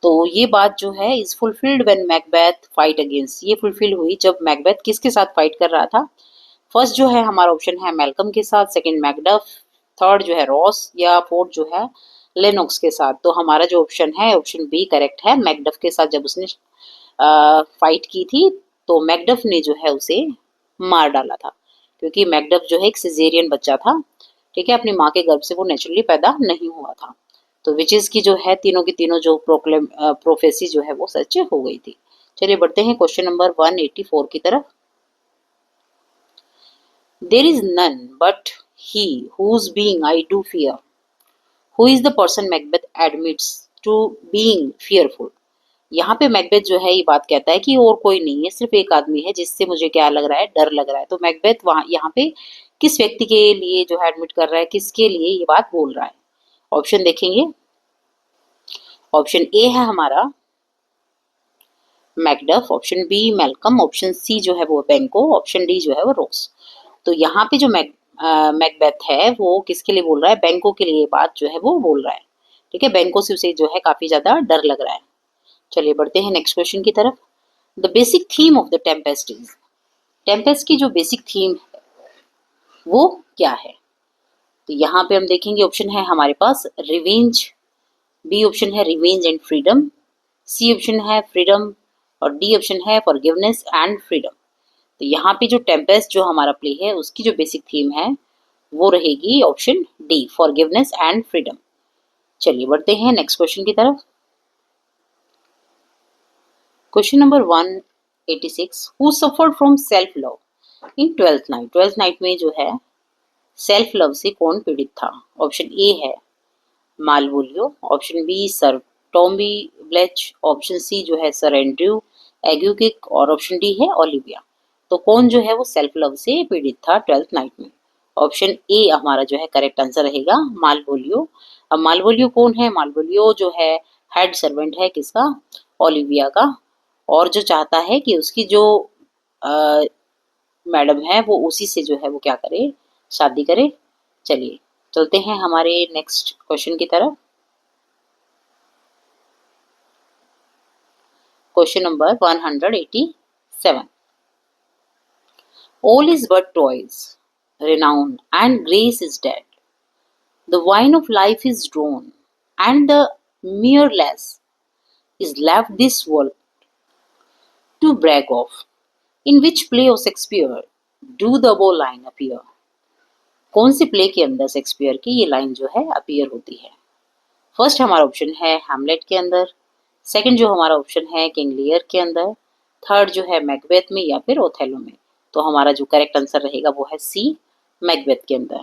तो ये बात जो है is fulfilled when Macbeth fight against, ये फुलफिल हुई जब मैकबेथ किसके साथ फाइट कर रहा था। फर्स्ट जो है हमारा ऑप्शन है मेलकम के साथ, सेकंड मैकडफ, थर्ड जो है रॉस, या फोर्थ जो है लेनोक्स के साथ। तो हमारा जो ऑप्शन है ऑप्शन बी करेक्ट है। मैकडफ के साथ जब उसने फाइट की थी तो मैकडफ ने जो है उसे मार डाला था, क्योंकि मैकडफ जो है एक सिजेरियन बच्चा था। ठीक है, अपनी माँ के गर्भ से वो नेचुरली पैदा नहीं हुआ था। तो विचेस की जो है तीनों की तीनों जो प्रोफेसी जो है वो सच हो गई थी। चलिए बढ़ते हैं क्वेश्चन नंबर 184 की तरफ। There is none but he whose being I do fear, who is the person Macbeth admits to being fearful। यहाँ पे मैकबेथ जो है ये बात कहता है कि और कोई नहीं है, सिर्फ एक आदमी है जिससे मुझे क्या लग रहा है, डर लग रहा है। तो मैकबेथ वहां यहाँ पे किस व्यक्ति के लिए जो है एडमिट कर रहा है, किसके लिए ये बात बोल रहा है। ऑप्शन देखेंगे, ऑप्शन ए है हमारा Macduff, option B Malcolm, option C जो है वो बेंको, ऑप्शन डी जो है वो रोस। तो यहाँ पे जो मैकबेथ है वो किसके लिए बोल रहा है, बेंको के लिए बात जो है वो बोल रहा है। ठीक है, बेंको से उसे जो है काफी ज्यादा डर लग रहा है। चलिए बढ़ते हैं नेक्स्ट क्वेश्चन की तरफ। The basic theme of the Tempest is, Tempest की जो बेसिक थीम है वो क्या है। तो यहाँ पे हम देखेंगे, ऑप्शन है हमारे पास रिवेंज, बी ऑप्शन है revenge and freedom, C option है फ्रीडम, और डी ऑप्शन है फॉरगिवनेस एंड फ्रीडम। तो यहाँ पे जो टेम्पेस्ट जो हमारा प्ले है उसकी जो बेसिक थीम है वो रहेगी option D, forgiveness and freedom. चलिए बढ़ते हैं नेक्स्ट क्वेश्चन की तरफ। Question number 186, who suffered from self love in twelfth night. Twelfth night में जो है सेल्फ लव से कौन पीड़ित था। ऑप्शन ए है Malvolio, option B sir Tommy Belch, option C जो है सर एंड्रयू एग्यूकिक, और ऑप्शन डी है ओलिविया। तो कौन जो है वो सेल्फ लव से पीड़ित था ट्वेल्थ नाइट में। ऑप्शन ए हमारा जो है करेक्ट आंसर रहेगा मालवोलियो। अब मालवोलियो कौन है, मालवोलियो जो है हेड सर्वेंट है किसका, ओलिविया का, और जो चाहता है कि उसकी जो मैडम है वो उसी से जो है वो क्या करे, शादी करे। चलिए चलते हैं हमारे नेक्स्ट क्वेश्चन की तरफ। Question number 187, all is but toys, renown and grace is dead, the wine of life is drawn and the mere less is left this world to brag of, in which play of Shakespeare do the above line appear। कौन से play के अंदर Shakespeare की ये line जो है appear होती है। फर्स्ट हमारा ऑप्शन है हैमलेट के अंदर, सेकंड जो हमारा ऑप्शन है किंग लियर के अंदर, थर्ड जो है मैकबेथ में, या फिर ओथेलो में। तो हमारा जो करेक्ट आंसर रहेगा वो है सी, मैकबेथ के अंदर।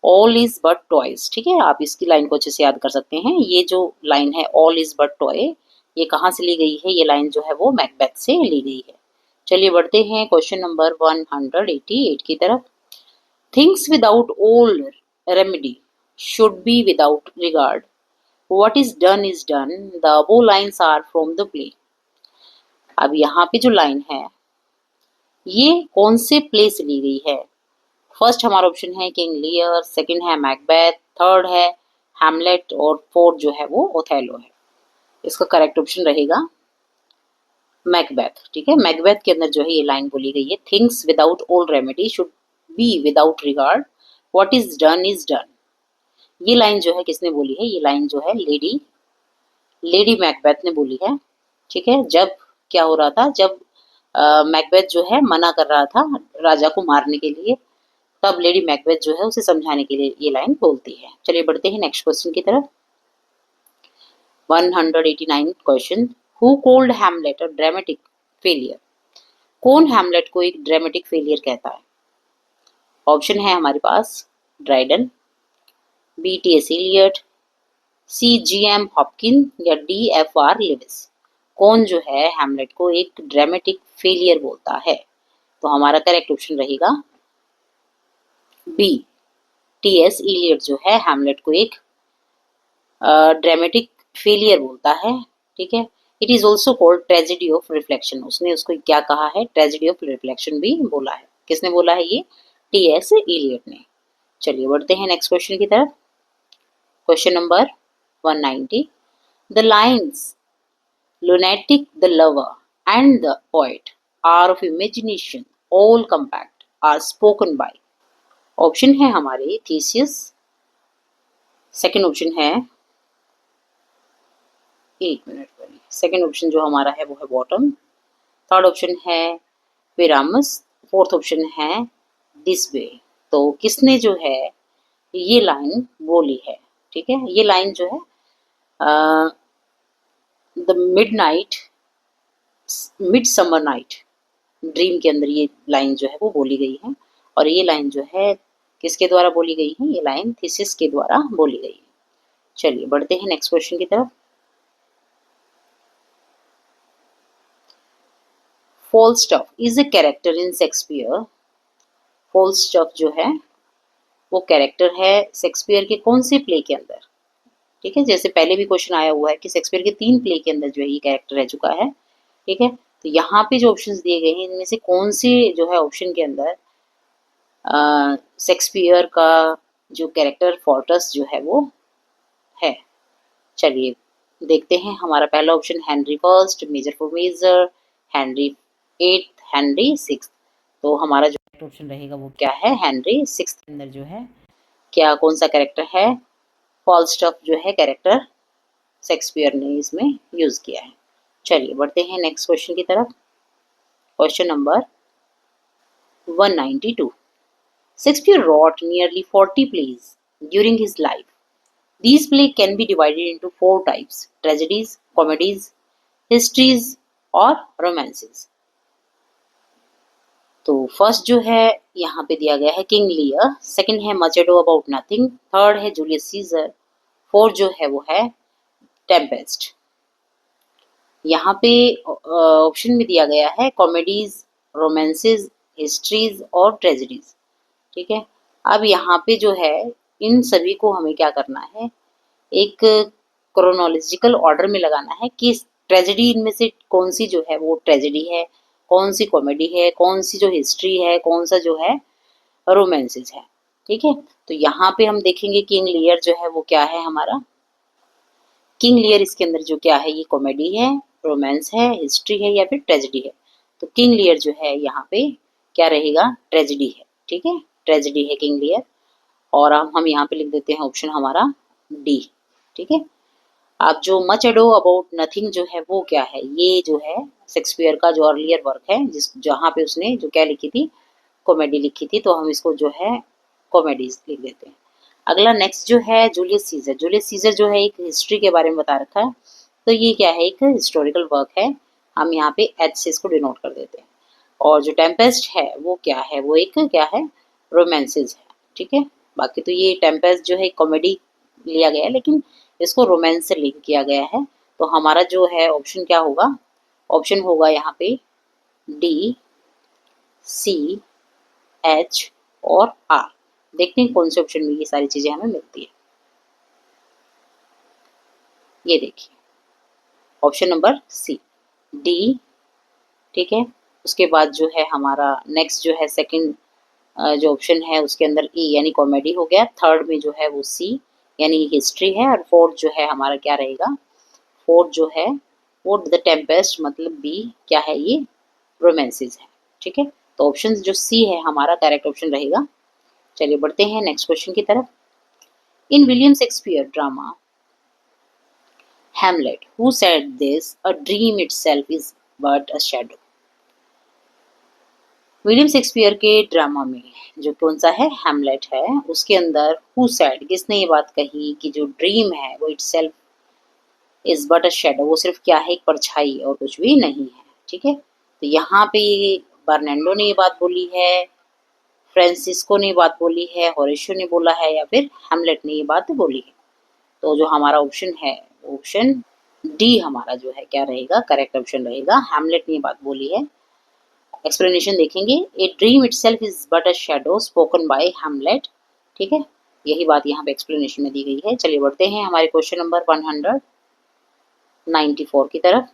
ऑल इज बट टॉयज, ठीक है, आप इसकी लाइन को अच्छे से याद कर सकते हैं। ये जो लाइन है ऑल इज बट टॉय, ये कहाँ से ली गई है, ये लाइन जो है वो मैकबेथ से ली गई है। चलिए बढ़ते हैं क्वेश्चन नंबर 188 की तरफ। Things without all remedy should be without regard, what is done, the above lines are from the play। अब यहाँ पे जो लाइन है ये कौन से प्ले से ली गई है, फर्स्ट हमारा ऑप्शन है किंग लियर, सेकंड है मैकबेथ, थर्ड है हैमलेट और फोर्थ जो है वो ओथेलो है। इसका करेक्ट ऑप्शन रहेगा मैकबेथ। ठीक है, मैकबेथ के अंदर जो है ये लाइन बोली गई है, things without all remedy should be without regard, what is done is done. ये लाइन जो है किसने बोली है? ये लाइन जो है लेडी मैकबेथ ने बोली है। ठीक है, जब क्या हो रहा था, जब मैकबेथ जो है मना कर रहा था राजा को मारने के लिए, तब लेडी मैकबेथ जो है उसे समझाने के लिए ये लाइन बोलती है। चलिए बढ़ते हैं नेक्स्ट क्वेश्चन की तरफ। 189 question, who called Hamlet a dramatic failure? कौन हैमलेट को एक ड्रामेटिक फेलियर कहता है? ऑप्शन है हमारे पास Dryden, B T S Eliot, C G M Hopkin या डी एफ आर लिविस। कौन जो है हैमलेट को एक ड्रामेटिक फेलियर बोलता है? तो हमारा करेक्ट ऑप्शन रहेगा बी टी एस इलियट जो है हैमलेट को एक ड्रामेटिक फेलियर बोलता है। ठीक है, it is also called tragedy of reflection. उसने उसको क्या कहा है? ट्रेजेडी ऑफ रिफ्लेक्शन भी बोला है। किसने बोला है? ये टी एस इलियट ने। चलिए बढ़ते हैं नेक्स्ट क्वेश्चन की तरफ। Question number 190, the lines lunatic, the lover, and the poet are of imagination, all compact, are spoken by। Option है हमारे थीसियस, सेकेंड ऑप्शन है, एक मिनट पहले, सेकेंड ऑप्शन जो हमारा है वो है बॉटम, थर्ड ऑप्शन है पिरामस, फोर्थ ऑप्शन है दिस वे। तो किसने जो है ये लाइन बोली है? ठीक है, ये लाइन जो है the mid summer night dream के अंदर ये लाइन जो है वो बोली गई है। और ये लाइन जो है किसके द्वारा बोली गई है? ये लाइन थीसिस के द्वारा बोली गई है। चलिए बढ़ते हैं नेक्स्ट क्वेश्चन की तरफ। Falstaff is a character in Shakespeare. Falstaff जो है वो कैरेक्टर है शेक्सपियर के कौन से प्ले के अंदर? ठीक है, जैसे पहले भी क्वेश्चन आया हुआ है कि शेक्सपियर के 3 प्ले के अंदर जो है ये कैरेक्टर रह चुका है। ठीक है, तो यहाँ पे जो ऑप्शंस दिए गए हैं इनमें से कौन से जो है ऑप्शन के अंदर शेक्सपियर का जो कैरेक्टर फोर्टस जो है वो है? चलिए देखते हैं। हमारा पहला option Henry first, measure for measure, Henry eight, Henry six. तो हमारा जो ऑप्शन रहेगा वो क्या है? हेनरी सिक्स के अंदर जो है क्या कौन सा कैरेक्टर है? फॉल्स्टॉफ जो है कैरेक्टर शेक्सपियर ने इसमें यूज किया है। चलिए बढ़ते हैं नेक्स्ट क्वेश्चन की तरफ। Question number 192, Shakespeare wrote nearly 40 plays during his life. These plays can be divided into 4 types: tragedies, comedies, histories और romances। तो फर्स्ट जो है यहाँ पे दिया गया है किंग लियर, सेकंड है much ado about nothing, third है जूलियस सीजर, फोर्थ जो है वो है टेम्पेस्ट। यहाँ पे ऑप्शन में दिया गया है कॉमेडीज, रोमांसेस, हिस्ट्रीज और ट्रेजेडीज। ठीक है, अब यहाँ पे जो है इन सभी को हमें क्या करना है? एक क्रोनोलॉजिकल ऑर्डर में लगाना है कि ट्रेजेडी इनमें से कौन सी जो है वो ट्रेजेडी है, कौन सी कॉमेडी है, कौन सी जो हिस्ट्री है, कौन सा जो है रोमांसेस है। ठीक है, तो यहाँ पे हम देखेंगे किंग लियर जो है वो क्या है हमारा? किंग लियर इसके अंदर जो क्या है? ये कॉमेडी है, रोमांस है, हिस्ट्री है या फिर ट्रेजेडी है? तो किंग लियर जो है यहाँ पे क्या रहेगा? ट्रेजेडी है। ठीक है, ट्रेजेडी है किंग लियर। और हम यहाँ पे लिख देते हैं ऑप्शन हमारा डी। ठीक है, अब जो मच एडो अबाउट नथिंग जो है वो क्या है? ये जो है शेक्सपियर का जो अर्लियर वर्क है जिस जहाँ पे उसने जो क्या लिखी थी? कॉमेडी लिखी थी, तो हम इसको जो है कॉमेडीज लिख देते हैं। अगला नेक्स्ट जो है जूलियस सीजर। जूलियस सीजर जो है एक हिस्ट्री के बारे में बता रखा है, तो ये क्या है? एक हिस्टोरिकल वर्क है। हम यहाँ पे एच से इसको डिनोट कर देते हैं। और जो टेम्पेस्ट है वो क्या है? वो एक क्या है? रोमांसेस है। ठीक है, बाकी तो ये टेम्पेस्ट जो है कॉमेडी लिया गया है, लेकिन इसको रोमांस से लिंक किया गया है। तो हमारा जो है ऑप्शन क्या होगा? ऑप्शन होगा यहाँ पे डी, सी, एच और आर। देखते हैं कौन से ऑप्शन में ये सारी चीजें हमें मिलती है। ये देखिए ऑप्शन नंबर सी, डी। ठीक है, उसके बाद जो है हमारा नेक्स्ट जो है सेकंड जो ऑप्शन है उसके अंदर ए यानी कॉमेडी हो गया, थर्ड में जो है वो सी यानी हिस्ट्री है, और फोर्थ जो है हमारा क्या रहेगा, फोर्थ जो है वो द टेम्पेस्ट मतलब बी क्या है, ये रोमांसेस है। ठीक है, तो ऑप्शन जो सी है हमारा करेक्ट ऑप्शन रहेगा। चलिए बढ़ते हैं नेक्स्ट क्वेश्चन की तरफ। In William Shakespeare drama Hamlet, who said this, a dream itself is but a shadow। William Shakespeare के ड्रामा में जो कौन सा है, हैमलेट है, उसके अंदर हु सैड किसने ये बात कही कि जो ड्रीम है वो itself is but a shadow, वो सिर्फ क्या है, एक परछाई और कुछ भी नहीं है। ठीक है, तो यहाँ पे बर्नांडो ने ये बात बोली है, फ्रांसिस्को ने ये बात बोली है, होरेशियो ने बोला है, या फिर हैमलेट ने ये बात बोली है। तो जो हमारा ऑप्शन है, ऑप्शन डी हमारा जो है क्या रहेगा, करेक्ट ऑप्शन रहेगा। हैमलेट ने ये बात बोली है। एक्सप्लेनेशन देखेंगे, a dream itself is but a shadow spoken by Hamlet. ठीक है, यही बात यहाँ पे एक्सप्लेनेशन में दी गई है। चलिए बढ़ते हैं हमारे क्वेश्चन नंबर 194 की तरफ।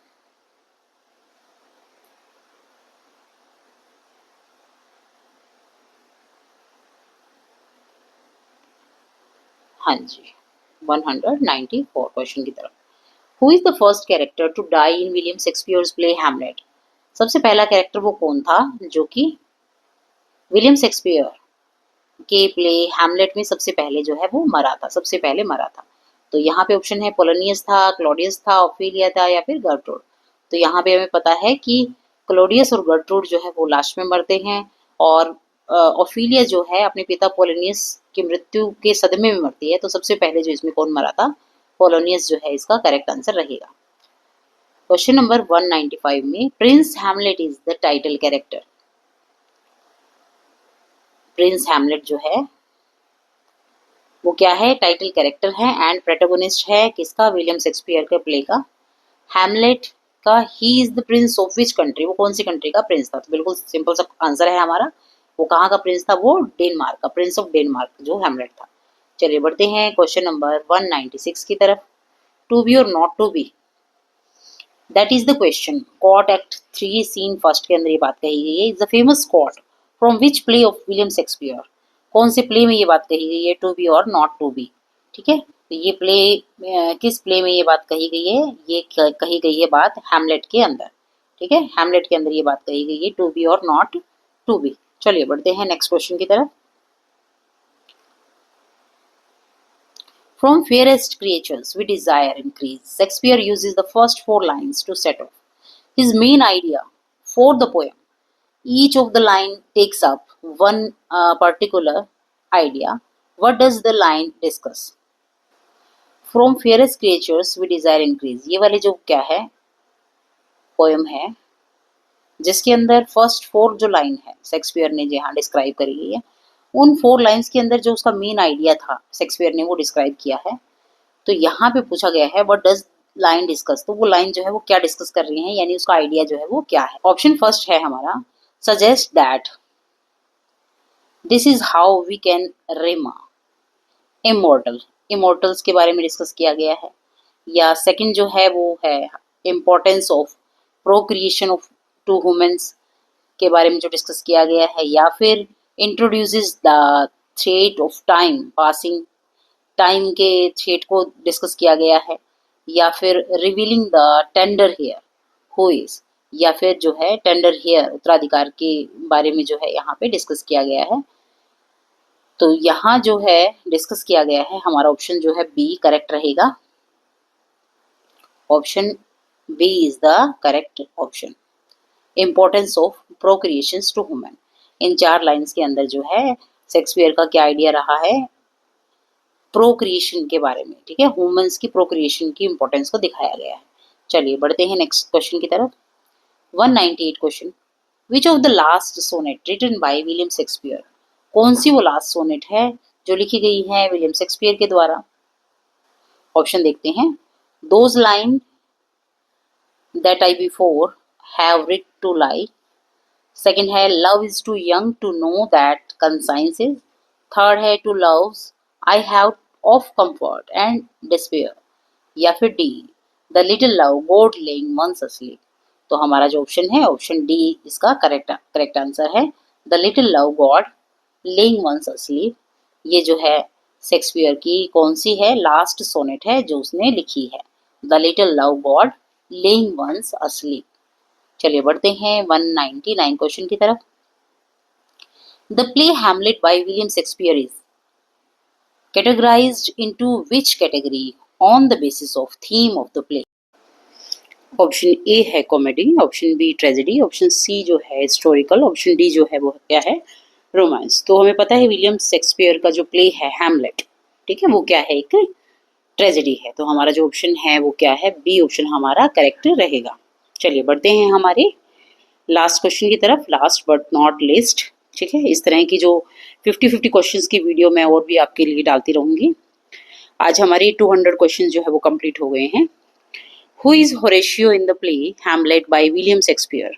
हाँ जी, 194 क्वेश्चन की तरफ। Who is the first character to die in William Shakespeare's play Hamlet. सबसे पहला कैरेक्टर वो कौन था जो कि विलियम शेक्सपियर के प्ले हैमलेट में सबसे पहले जो है वो मरा था, सबसे पहले मरा था। तो यहाँ पे ऑप्शन है पोलोनियस था, क्लॉडियस था, ऑफिलिया था, या फिर गर्ट्रूड। तो यहाँ पे हमें पता है कि क्लॉडियस और गर्ट्रूड जो है वो लास्ट में मरते हैं, और ऑफिलिया जो है अपने पिता पोलोनियस की मृत्यु के सदमे में मरती है। तो सबसे पहले जो इसमें कौन मरा था, पोलोनियस जो है इसका करेक्ट आंसर रहेगा। क्वेश्चन नंबर 195 में Prince Hamlet is the title character. Prince Hamlet जो है वो क्या है, टाइटल कैरेक्टर है एंड प्रोटोगोनिस्ट है किसका, विलियम शेक्सपियर के प्ले का, हैमलेट का। He is the Prince of which country, वो कौन सी कंट्री का प्रिंस था। तो बिल्कुल सिंपल सा आंसर है हमारा, वो कहाँ का प्रिंस था, वो डेनमार्क का, प्रिंस ऑफ डेनमार्क जो हैमलेट था। चलिए बढ़ते हैं क्वेश्चन नंबर 196 की तरफ। टू बी और not to be, that is the question. Quote act 3 scene first के अंदर ये बात कही गई है, is the famous quote from which play of William Shakespeare. कौन से प्ले में ये बात कही गई है, टू बी और नॉट टू बी। ठीक है, तो ये प्ले किस प्ले में ये बात कही गई है, ये कही गई है बात हैमलेट के अंदर। ठीक है, हैमलेट के अंदर ये बात कही गई है, टू बी और नॉट टू बी। चलिए बढ़ते हैं नेक्स्ट क्वेश्चन की तरफ। From fairest creatures we desire increase, Shakespeare uses the first four lines to set off his main idea for the poem. Each of the line takes up one particular idea. What does the line discuss? From fairest creatures we desire increase, ये वाली जो क्या है poem है, जिसके अंदर first four जो line है शेक्सपियर ने जहाँ डिस्क्राइब करी गई है, उन 4 लाइन्स के अंदर जो उसका मेन आइडिया था शेक्सपियर ने वो डिस्क्राइब किया है। तो यहाँ पे पूछा गया है व्हाट डज लाइन डिस्कस, तो वो लाइन जो है वो क्या डिस्कस कर रही है, यानी उसका आइडिया जो है वो क्या है। ऑप्शन फर्स्ट है हमारा, suggest that this is how we can remain immortal, immortals के बारे में डिस्कस किया गया है। या सेकंड जो है वो है importance of procreation of two humans के बारे में जो डिस्कस किया गया है। या फिर introduces the thread of time passing, time के थ्रेड को डिस्कस किया गया है। या फिर revealing the tender hair who is, या फिर जो है टेंडर हेयर उत्तराधिकार के बारे में जो है यहाँ पे डिस्कस किया गया है। तो यहाँ जो है डिस्कस किया गया है, हमारा ऑप्शन जो है बी करेक्ट रहेगा। Option B is the correct option, importance of procreations to women. इन 4 लाइंस के अंदर जो है शेक्सपियर का क्या आइडिया रहा है प्रोक्रिएशन के बारे में। ठीक है, वुमेन्स की प्रोक्रिएशन की इंपॉर्टेंस को दिखाया गया है। चलिए बढ़ते हैं नेक्स्ट क्वेश्चन की तरफ। 198 question, which of the last sonnet written by William Shakespeare, कौन सी वो लास्ट सोनेट है जो लिखी गई है विलियम शेक्सपियर के द्वारा। ऑप्शन देखते हैं, those line that I before have writ to lie. Second है love is too young to know that conscience is. Third है two loves I have of comfort and despair. या फिर D the little love god lying once asleep। तो हमारा जो option है option D इसका correct answer है, the little love god lying once asleep, ये जो है शेक्सपियर की कौन सी है, लास्ट सोनेट है जो उसने लिखी है। The little love god, lying once asleep. चलिए बढ़ते हैं 199 क्वेश्चन की तरफ। The play Hamlet by William Shakespeare is categorized into which category on the basis of theme of the play? Option A है comedy, option B tragedy, option C जो है historical, option D जो है वो क्या है, रोमांस। तो हमें पता है विलियम शेक्सपियर का जो प्ले है हैमलेट, ठीक है, वो क्या है, एक ट्रेजेडी है। तो हमारा जो ऑप्शन है वो क्या है, बी ऑप्शन हमारा करेक्ट रहेगा। चलिए बढ़ते हैं हमारे लास्ट क्वेश्चन की तरफ, लास्ट बट नॉट लिस्ट। ठीक है, इस तरह की जो 50-50 क्वेश्चंस की वीडियो मैं और भी आपके लिए डालती रहूंगी। आज हमारी 200 क्वेश्चन जो है वो कंप्लीट हो गए हैं। Who is Horatio in the play Hamlet by William Shakespeare?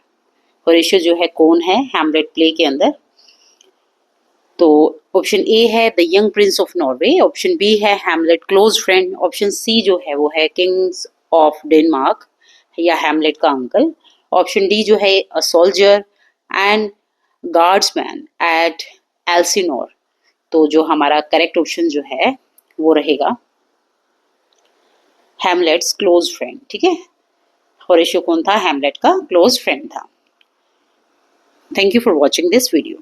Horatio जो है कौन है हैमलेट प्ले के अंदर? तो ऑप्शन ए है the young prince of Norway, option B है Hamlet close friend, option C जो है वो है किंग्स ऑफ डेनमार्क या हैमलेट का अंकल, ऑप्शन डी जो है a soldier and guardsman at Elsinore. तो जो हमारा करेक्ट ऑप्शन जो है वो रहेगा हैमलेट्स क्लोज फ्रेंड। ठीक है, होरेशियो कौन था, हैमलेट का क्लोज फ्रेंड था। Thank you for watching this video.